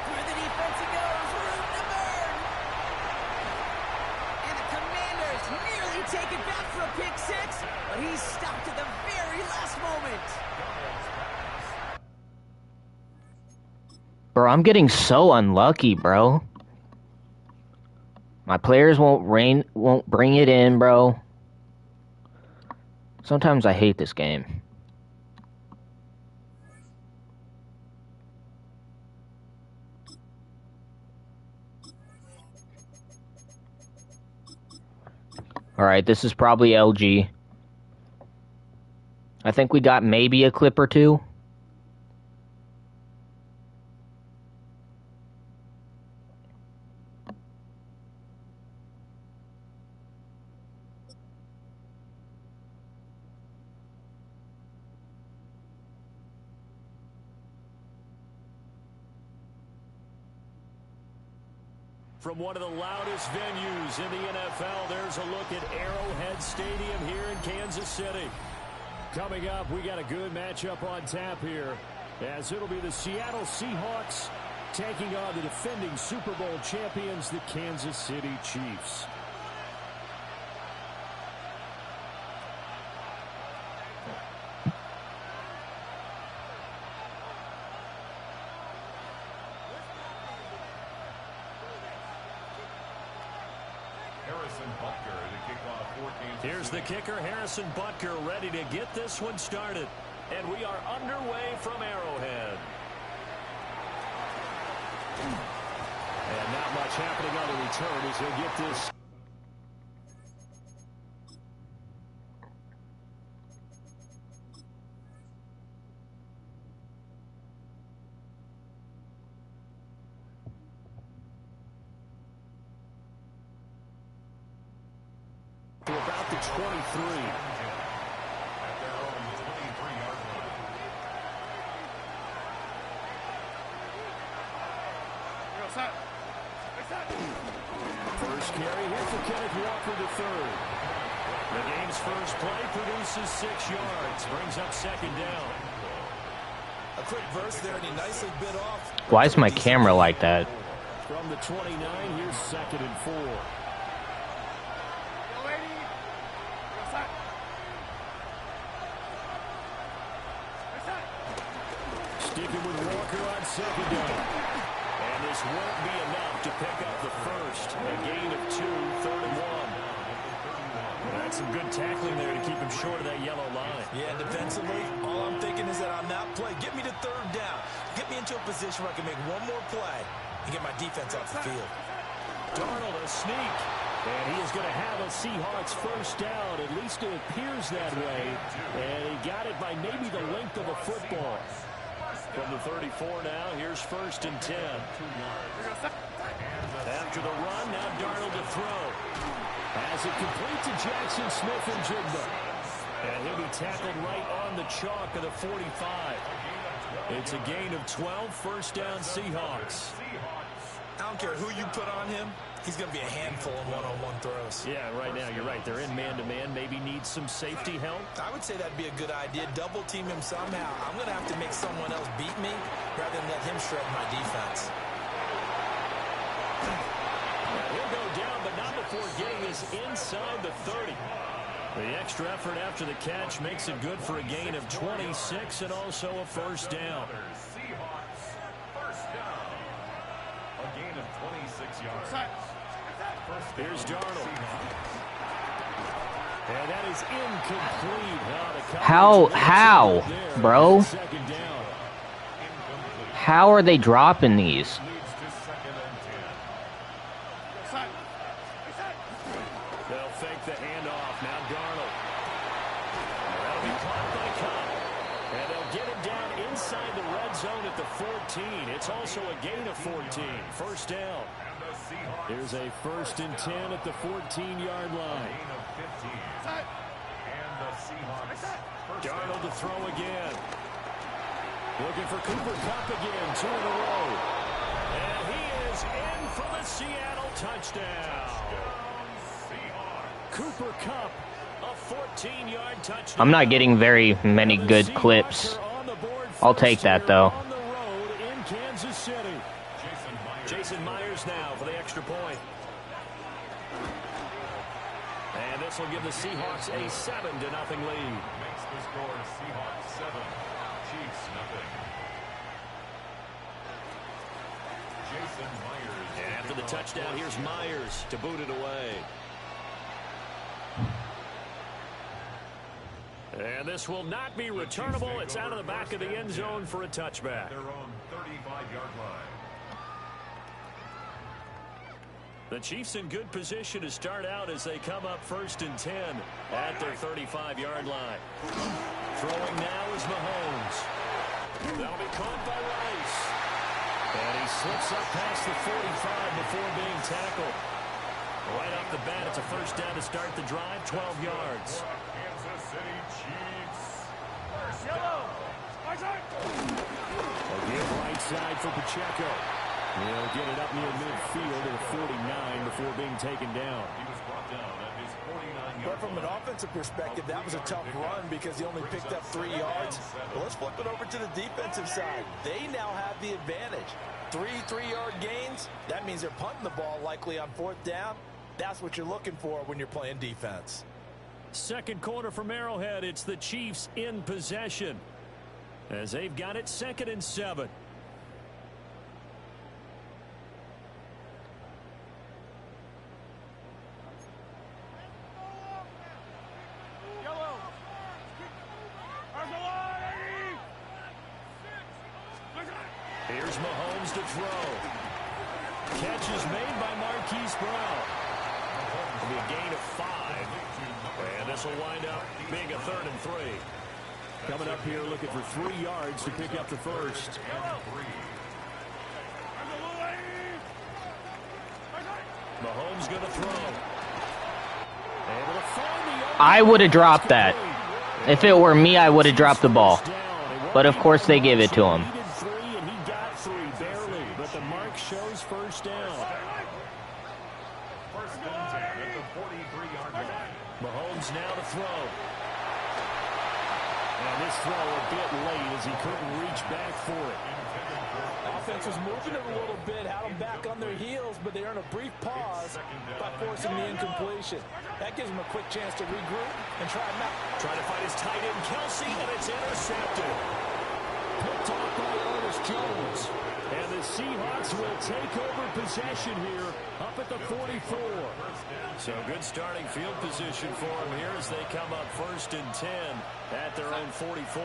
Through the defense it goes. Room to burn. And the Commanders nearly take it back for a pick six, but he's stopped at the very last moment. Bro, I'm getting so unlucky, bro. My players won't bring it in, bro. Sometimes I hate this game. Alright, this is probably LG. I think we got maybe a clip or two. From one of the loudest venues in the NFL, there's a look at Arrowhead Stadium here in Kansas City. Coming up, we got a good matchup on tap here, as it'll be the Seattle Seahawks taking on the defending Super Bowl champions, the Kansas City Chiefs. Here's the kicker, Harrison Butker, ready to get this one started. And we are underway from Arrowhead. And not much happening on the return as he'll get this. To about the 23. First first carry. Here for Kenneth Walker the third. The game's first play produces 6 yards. Brings up second down. A quick burst there, and he nicely bit off. Why is my camera like that? From the 29, here's second and 4. Sticking with Walker on second down. And this won't be enough to pick up the first. A gain of 2, third and 1. That's some good tackling there to keep him short of that yellow line. Yeah, defensively, all I'm thinking is that on that play, get me to third down. Get me into a position where I can make one more play and get my defense off the field. Darnold a sneak. And he is going to have a Seahawks first down. At least it appears that way. And he got it by maybe the length of a football. From the 34 now, here's first and 10. After the run, now Darnold to throw. As it complete to Jackson Smith and Jigba. And he'll be tackled right on the chalk of the 45. It's a gain of 12, first down Seahawks. I don't care who you put on him. He's going to be a handful in one-on-one throws. Yeah, right now, you're right. They're in man-to-man. Maybe needs some safety help. I would say that'd be a good idea. Double team him somehow. I'm going to have to make someone else beat me rather than let him shred my defense. He'll go down, but not before getting us inside the 30. The extra effort after the catch makes it good for a gain of 26 and also a first down. Seahawks, first down. A gain of 26 yards. Here's Darnold. And that is incomplete. How, bro? How are they dropping these? They'll fake the handoff. Now Darnold. That'll be caught by Cobb. And they'll get him down inside the red zone at the 14. It's also a gain of 14. First down. Here's a first and 10 at the 14-yard line. Darnold to throw again. Looking for Cooper Kupp again. 2 in a row. And he is in for the Seattle touchdown. Cooper Kupp, a 14-yard touchdown. I'm not getting very many good clips. I'll take that, though. On the road in Kansas City. Jason Myers now for the extra point. And this will give the Seahawks a 7-0 lead. Makes the score Seahawks 7, Chiefs nothing. Jason Myers. And after the touchdown, here's Myers to boot it away. And this will not be returnable. It's out of the back of the end zone for a touchback. Their own 35-yard line. The Chiefs in good position to start out as they come up first and 10 at their 35-yard line. Throwing now is Mahomes. That'll be caught by Rice. And he slips up past the 45 before being tackled. Right off the bat, it's a first down to start the drive, 12 yards. Kansas City Chiefs. First down. Again, right side for Pacheco. He'll get it up near midfield to the 49 before being taken down. He was brought down at his 49-yard But from an offensive perspective, that was a tough run because he only picked up 3 yards. But let's flip it over to the defensive side. They now have the advantage. 3 3-yard gains. That means they're punting the ball likely on 4th down. That's what you're looking for when you're playing defense. Second quarter from Arrowhead. It's the Chiefs in possession as they've got it 2nd and 7. Here's Mahomes to throw. Catch is made by Marquise Brown. It'll be a gain of 5. And this will wind up being a 3rd and 3. Coming up here looking for 3 yards to pick up the first. Mahomes going to throw. Able to find the I would have dropped that. If it were me, I would have dropped the ball. But of course they give it to him. Shows first down. Mahomes now to throw. And this throw a bit late as he couldn't reach back for it. Offense was moving it a little bit, had them back on their heels, but they earned a brief pause by forcing the incompletion. That gives them a quick chance to regroup and try them out. Trying to find his tight end, Kelsey, and it's intercepted. Picked off by Ernest Jones. And the Seahawks will take over possession here up at the 44. So good starting field position for them here as they come up 1st and 10 at their own 44.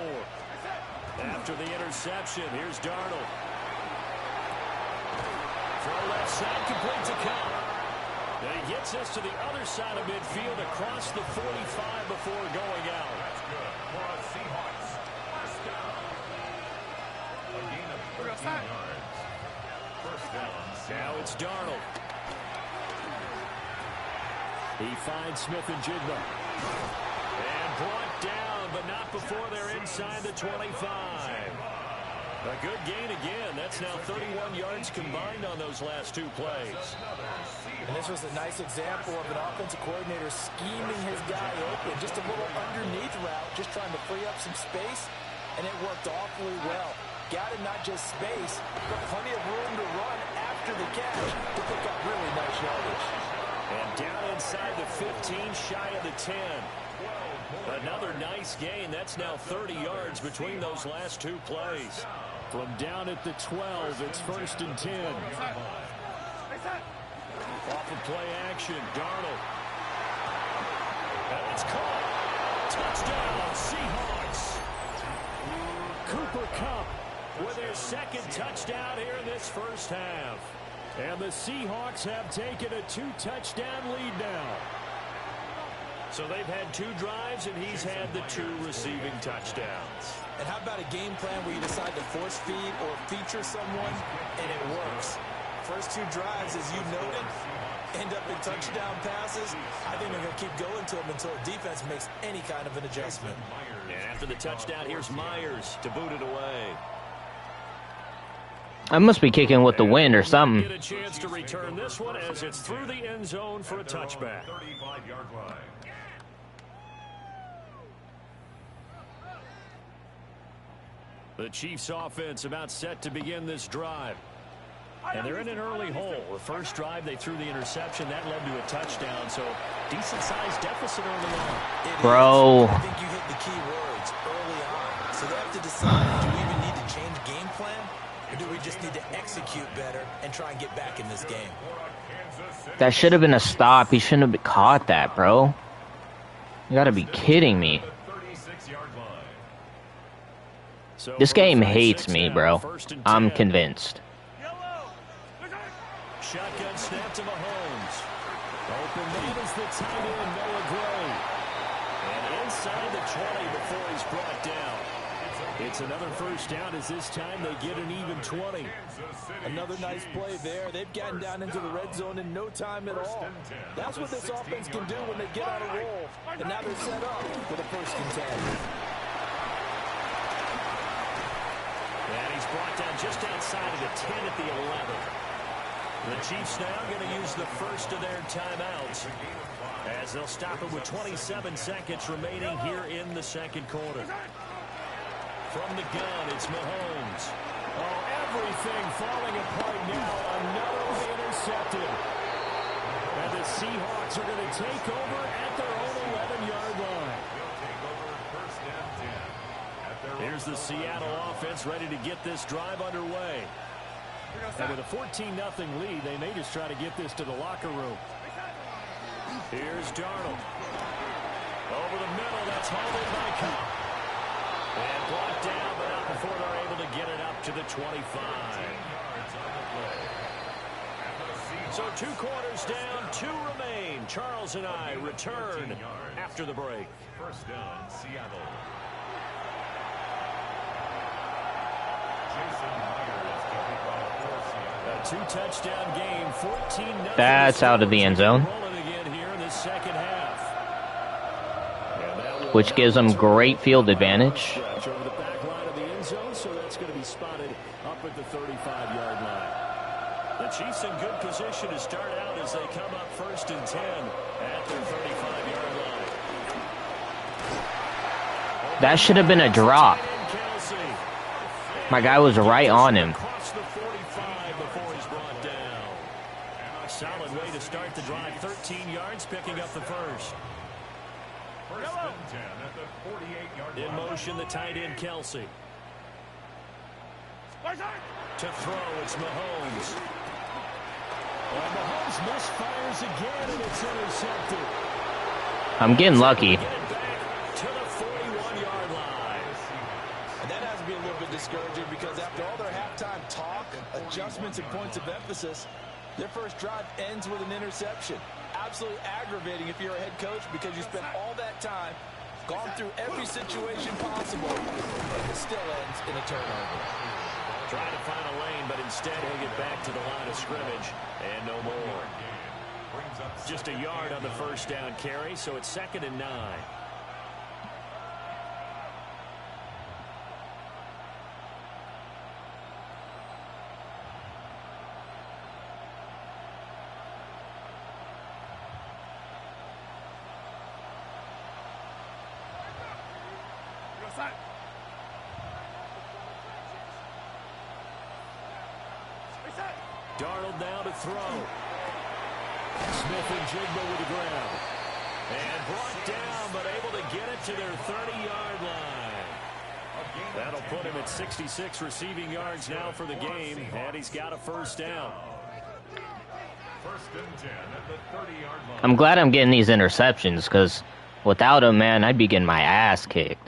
After the interception, here's Darnold. Throw left side, complete to Cup. And he gets us to the other side of midfield across the 45 before going out. That's good. For the Seahawks. First down. A gain of 13 yards. First down. Now it's Darnold. He finds Smith and Jigba. And brought down, but not before they're inside the 25. A good gain again. That's now 31 yards combined on those last 2 plays. And this was a nice example of an offensive coordinator scheming his guy open. Just a little underneath route, just trying to free up some space, and it worked awfully well. Got him not just space, but plenty of room to run after the catch to pick up really nice yardage. And down inside the 15, shy of the 10. Another nice gain. That's now 30 yards between those last 2 plays. From down at the 12, it's 1st and 10. Off of play action, Darnold. And it's caught. Touchdown, Seahawks. Cooper Kupp with their 2nd touchdown here in this first half. And the Seahawks have taken a 2-touchdown lead now. So they've had 2 drives, and he's had the 2 receiving touchdowns. And how about a game plan where you decide to force feed or feature someone, and it works? First 2 drives, as you noted, end up in touchdown passes. I think they're going to keep going to them until the defense makes any kind of an adjustment. And after the touchdown, here's Myers to boot it away. I must be kicking with the wind or something. Get a chance to return this one as it's through the end zone for a touchback. 35-yard line. The Chiefs offense about set to begin this drive. And they're in an early hole. The first drive, they threw the interception. That led to a touchdown. So decent-sized deficit early on. Bro. I think you hit the key words early on. So they have to decide, do we even need to change game plan? Or do we just need to execute better and try and get back in this game? That should have been a stop. He shouldn't have caught that, bro. You gotta be kidding me. This game hates me, bro. I'm convinced. Shotgun snap to Mahomes. Open lead is the tight end, Noah Gray. And inside the 20 before he's brought down. It's another first down as this time they get an even 20. Another nice play there. They've gotten down into the red zone in no time at all. That's what this offense can do when they get on a roll. And now they're set up for the 1st and 10. And he's brought down just outside of the 10 at the 11. The Chiefs now going to use the first of their timeouts as they'll stop it with 27 seconds remaining here in the 2nd quarter. From the gun, it's Mahomes. Oh, everything falling apart now. Another one intercepted. And the Seahawks are going to take over at their own 11-yard line. Here's the Seattle offense ready to get this drive underway. And with a 14-0 lead, they may just try to get this to the locker room. Here's Darnold. Over the middle, that's hauled in by Cup. And brought down, but not before they're able to get it up to the 25. So 2 quarters down, 2 remain. Charles and I return after the break. First down, Seattle. A 2-touchdown game, 14-0. That's out of the end zone, which gives them great field advantage. Over the back line of the end zone, so that's going to be spotted up at the 35-yard line. The Chiefs in good position to start out as they come up 1st and 10 at their 35-yard line. That should have been a drop. My guy was right on him. Across the 45 before he's brought down. A solid way to start the drive. 13 yards, picking up the first. First and 10 at the 48-yard line. In motion, the tight end, Kelsey. To throw, it's Mahomes. And Mahomes misfires again, and it's intercepted. I'm getting lucky. Get it back to the 41-yard line. And that has to be a little bit discouraging because after all their halftime talk, adjustments, and points of emphasis, their first drive ends with an interception. Absolutely aggravating if you're a head coach because you spent all that time, gone through every situation possible, and it still ends in a turnover. Trying to find a lane, but instead he'll get back to the line of scrimmage. And no more. Just a yard on the first down carry, so it's 2nd and 9. Darnold now to throw. Smith and Jigba with the ground. And brought down, but able to get it to their 30-yard line. That'll put him at 66 receiving yards now for the game, and he's got a first down. First and 10 at the 30-yard line. I'm glad I'm getting these interceptions, because without them, man, I'd be getting my ass kicked.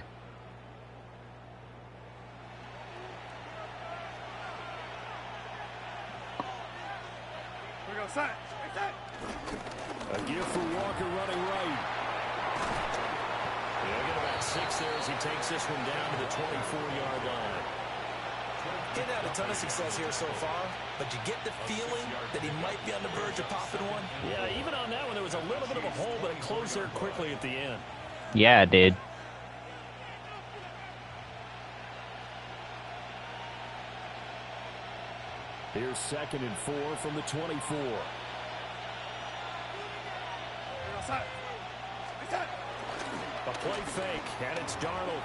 A gift for Walker running right. He'll get about 6 there as he takes this one down to the 24-yard line. He's had a ton of success here so far, but you get the feeling that he might be on the verge of popping one. Yeah, even on that one, there was a little bit of a hole, but it closed there quickly at the end. Yeah, it did. Here's 2nd and 4 from the 24. A play fake, and it's Darnold.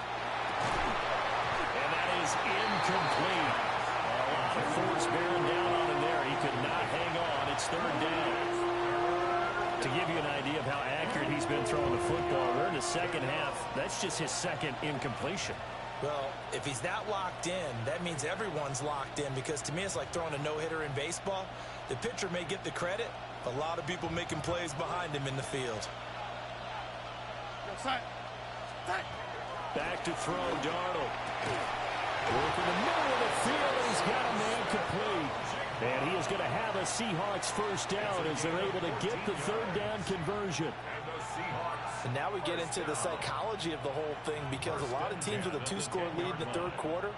And that is incomplete. A lot of force bearing down on him there. He could not hang on. It's 3rd down. To give you an idea of how accurate he's been throwing the football, we're in the second half. That's just his 2nd incompletion. Well, if he's that locked in, that means everyone's locked in because to me it's like throwing a no-hitter in baseball. The pitcher may get the credit, but a lot of people making plays behind him in the field. Back to throw, Darnold. Working the middle of the field, and he's got a man complete. And he is going to have a Seahawks first down as they're able to get the 3rd down conversion. And now we get into the psychology of the whole thing because a lot of teams with a 2-score lead in the 3rd quarter,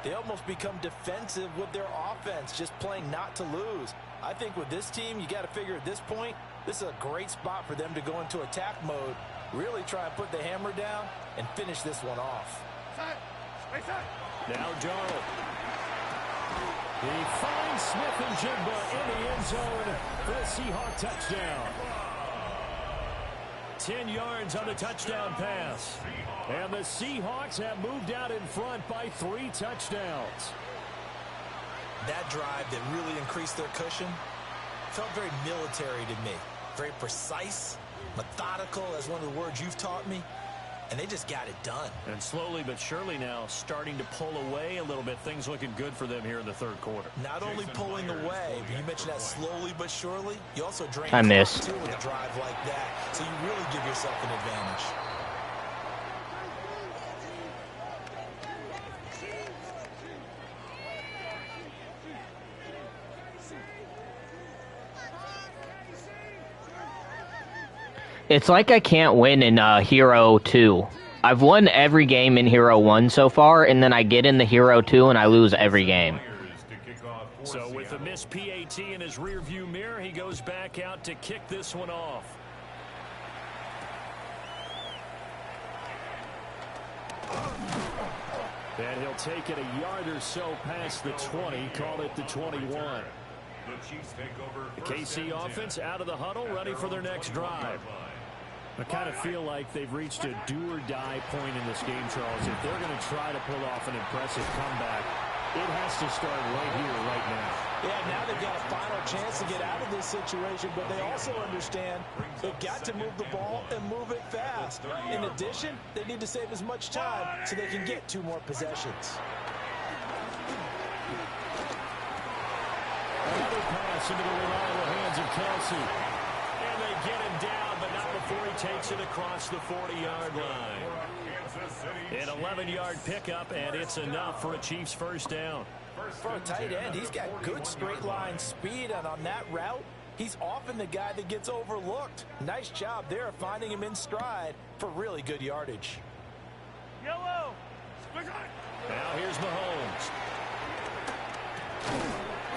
they almost become defensive with their offense, just playing not to lose. I think with this team, you got to figure at this point, this is a great spot for them to go into attack mode, really try and put the hammer down and finish this one off. Now Darnold. He finds Smith and Jigba in the end zone for the Seahawk touchdown. 10 yards on the touchdown pass. And the Seahawks have moved out in front by 3 touchdowns. That drive that really increased their cushion felt very military to me. Very precise, methodical, as one of the words you've taught me. And they just got it done. And slowly but surely now starting to pull away a little bit. Things looking good for them here in the 3rd quarter. Not only pulling away, but you mentioned that slowly but surely. You also drain I missed. too with a drive like that. So you really give yourself an advantage. It's like I can't win in Hero 2. I've won every game in Hero 1 so far, and then I get in the Hero 2 and I lose every game. So with a missed PAT in his rearview mirror, he goes back out to kick this one off. And he'll take it a yard or so past the 20, call it the 21. The Chiefs take over. The KC offense out of the huddle, ready for their next drive. I kind of feel like they've reached a do-or-die point in this game, Charles. If they're going to try to pull off an impressive comeback, it has to start right here, right now. Yeah, now they've got a final chance to get out of this situation, but they also understand they've got to move the ball and move it fast. In addition, they need to save as much time so they can get 2 more possessions. Another pass into the reliable hands of Kelsey. And they get him down, but not before he takes it across the 40-yard line. An 11-yard pickup, and it's enough for a Chiefs first down. For a tight end, he's got good straight line speed, and on that route, he's often the guy that gets overlooked. Nice job there of finding him in stride for really good yardage. Now here's Mahomes.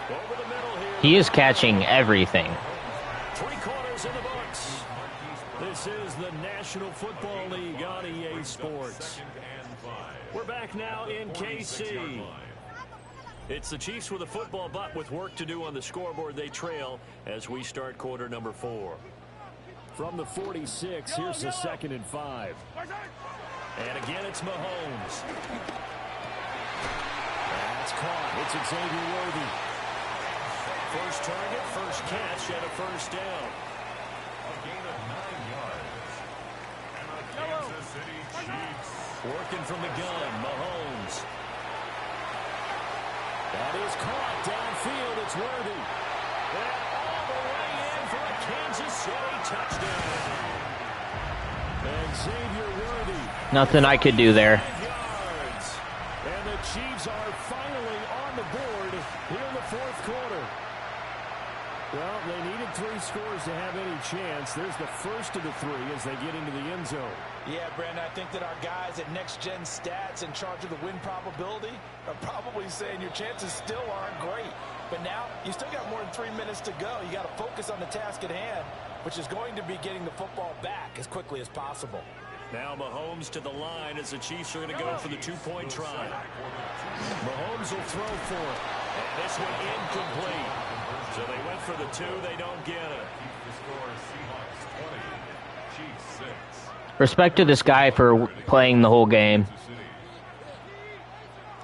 Over the middle here. He is catching everything. 3 quarters in the books. This is the National Football League on EA Sports. We're back now in KC. It's the Chiefs with a football, but with work to do on the scoreboard, they trail as we start quarter number 4. From the 46, here's the 2nd and 5. And again, it's Mahomes. That's caught. It's Xavier Worthy. First target, first catch, and a first down. A gain of 9 yards. And the Kansas City Chiefs. Working from the gun, Mahomes. That is caught downfield. It's Worthy. And all the way in for a Kansas City touchdown. And Xavier Worthy. Nothing I could do there. 5 yards. And the Chiefs are finally on the board here in the 4th quarter. Well, they needed 3 scores to have any chance. There's the first of the 3 as they get into the end zone. Yeah, Brandon, I think that our guys at Next Gen Stats in charge of the win probability are probably saying your chances still aren't great. But now, you still got more than 3 minutes to go. You got to focus on the task at hand, which is going to be getting the football back as quickly as possible. Now Mahomes to the line as the Chiefs are going to go for the 2-point try. Mahomes will throw for it. And this one incomplete. So they went for the 2. They don't get it. Respect to this guy for playing the whole game.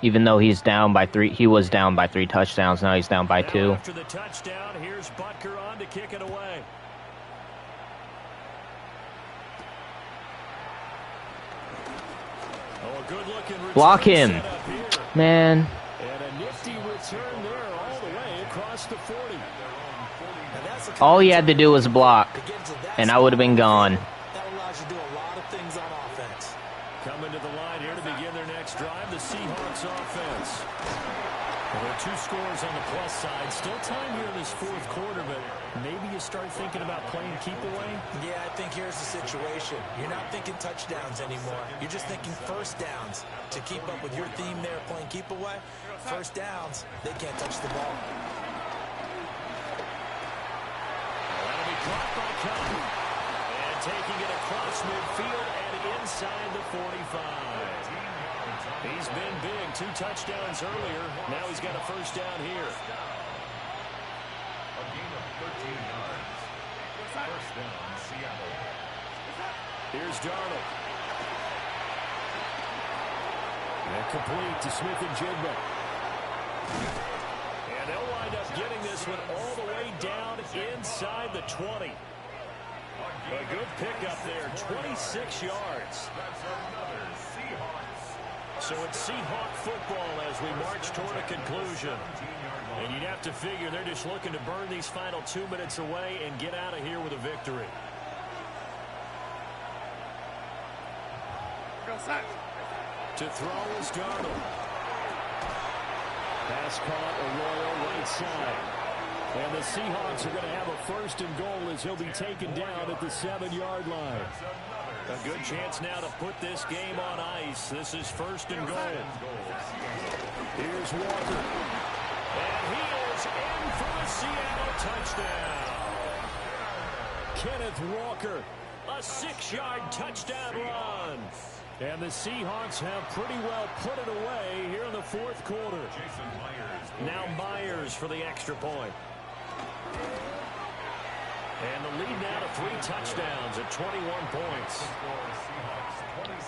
Even though he's down by 3, he was down by 3 touchdowns. Now he's down by 2. After the touchdown, here's Butker on to kick it away. Oh, a good-looking return. Block him, man. And a nifty return there all the way across the 40. All he had to do was block, and I would have been gone. That allows you to do a lot of things on offense. Coming to the line here to begin their next drive, the Seahawks offense. Well, there are 2 scores on the plus side. Still time here in this 4th quarter, but maybe you start thinking about playing keep away? Yeah, I think here's the situation. You're not thinking touchdowns anymore. You're just thinking first downs. To keep up with your theme there, playing keep away, first downs, they can't touch the ball. That'll be caught by Cup. And taking it across midfield and inside the 45. He's been big. 2 touchdowns earlier. Now he's got a first down here. A gain of 13 yards. First down, Seattle. Here's Darnold. And complete to Smith and Jigba. And they'll wind up getting this one all the way down inside the 20. A good pickup there, 26 yards. That's another Seahawks. So it's Seahawk football as we march toward a conclusion. And you'd have to figure they're just looking to burn these final 2 minutes away and get out of here with a victory. To throw is Darnold. Pass caught, Arroyo right side. And the Seahawks are going to have a first and goal as he'll be taken down at the 7-yard line. A good chance now to put this game on ice. This is first and goal. Here's Walker. And he is in for a Seattle touchdown. Kenneth Walker, a 6-yard touchdown run. And the Seahawks have pretty well put it away here in the 4th quarter. Now Myers for the extra point. And the lead now to 3 touchdowns at 21 points.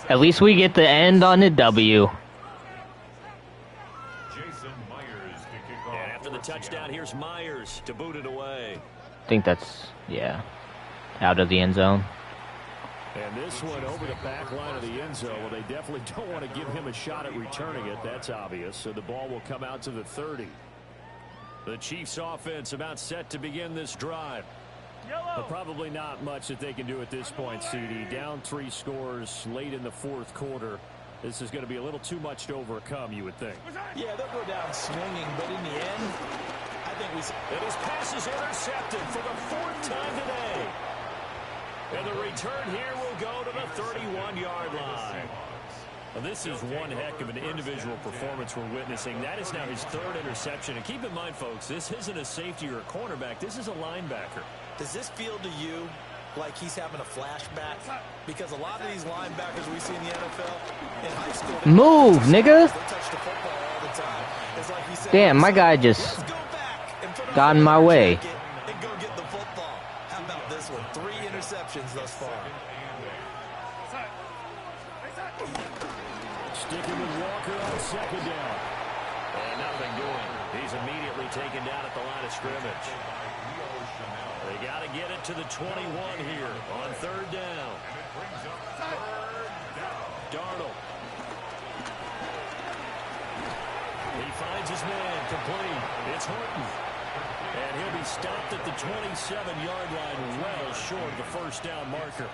At least we get the end on a W. And after the touchdown, here's Myers to boot it away. I think that's, yeah, out of the end zone. And this one over the back line of the end zone. Well, they definitely don't want to give him a shot at returning it. That's obvious. So the ball will come out to the 30. The Chiefs offense about set to begin this drive. But probably not much that they can do at this point, CD. Down 3 scores late in the 4th quarter. This is going to be a little too much to overcome, you would think. Yeah, they'll go down swinging, but in the end, I think we... And his pass is intercepted for the 4th time today. And the return here will go to the 31-yard line. Well, this is one heck of an individual performance we're witnessing. That is now his 3rd interception. And keep in mind, folks, this isn't a safety or a cornerback. This is a linebacker. Does this feel to you like he's having a flashback? Because a lot of these linebackers we see in the NFL, in high school... Move, nigga! They touch the football all the time. It's like he said, Damn, my guy just got in my way. And go get the football. How about this one? 3 interceptions thus far. Sticking with Walker on 2nd down. And nothing doing. He's immediately taken down at the line of scrimmage. They got to get it to the 21 here on 3rd down. Darnold. He finds his man complete. It's Horton. And he'll be stopped at the 27-yard line, well short of the 1st down marker.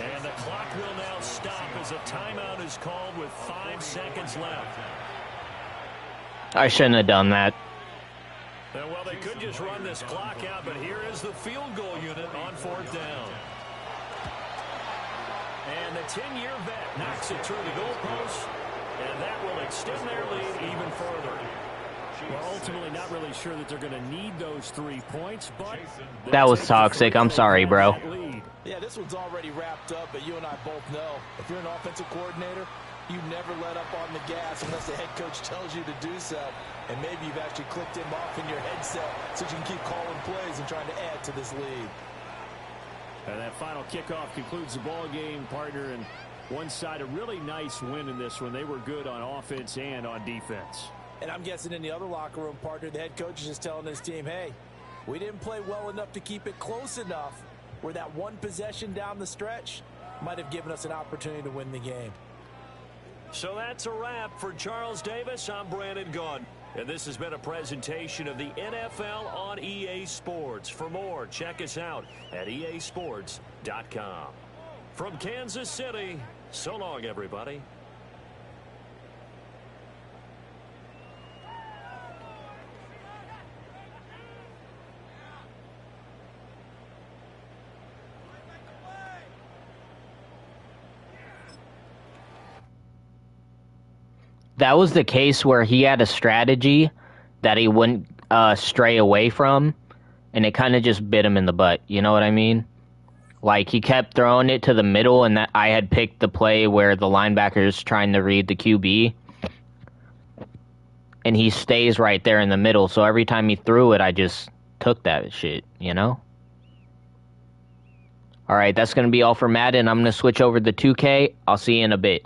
And the clock will now stop as a timeout is called with 5 seconds left. I shouldn't have done that. Well, they could just run this clock out, but here is the field goal unit on 4th down. And the 10-year vet knocks it through the goalpost, and that will extend their lead even further. We're ultimately not really sure that they're going to need those 3 points, but... That was toxic. I'm sorry, bro. Yeah, this one's already wrapped up, but you and I both know if you're an offensive coordinator, you never let up on the gas unless the head coach tells you to do so. And maybe you've actually clicked him off in your headset so you can keep calling plays and trying to add to this lead. And that final kickoff concludes the ball game, partner. And one side, a really nice win in this one. They were good on offense and on defense. And I'm guessing in the other locker room, partner, the head coach is just telling his team, hey, we didn't play well enough to keep it close enough where that one possession down the stretch might have given us an opportunity to win the game. So that's a wrap for Charles Davis. I'm Brandon Gaudin. And this has been a presentation of the NFL on EA Sports. For more, check us out at easports.com. From Kansas City, so long, everybody. That was the case where he had a strategy that he wouldn't stray away from, and it kind of just bit him in the butt. You know what I mean? Like, he kept throwing it to the middle, and that I had picked the play where the linebacker's trying to read the QB, and he stays right there in the middle. So every time he threw it, I just took that shit, you know? All right, that's going to be all for Madden. I'm going to switch over to 2K. I'll see you in a bit.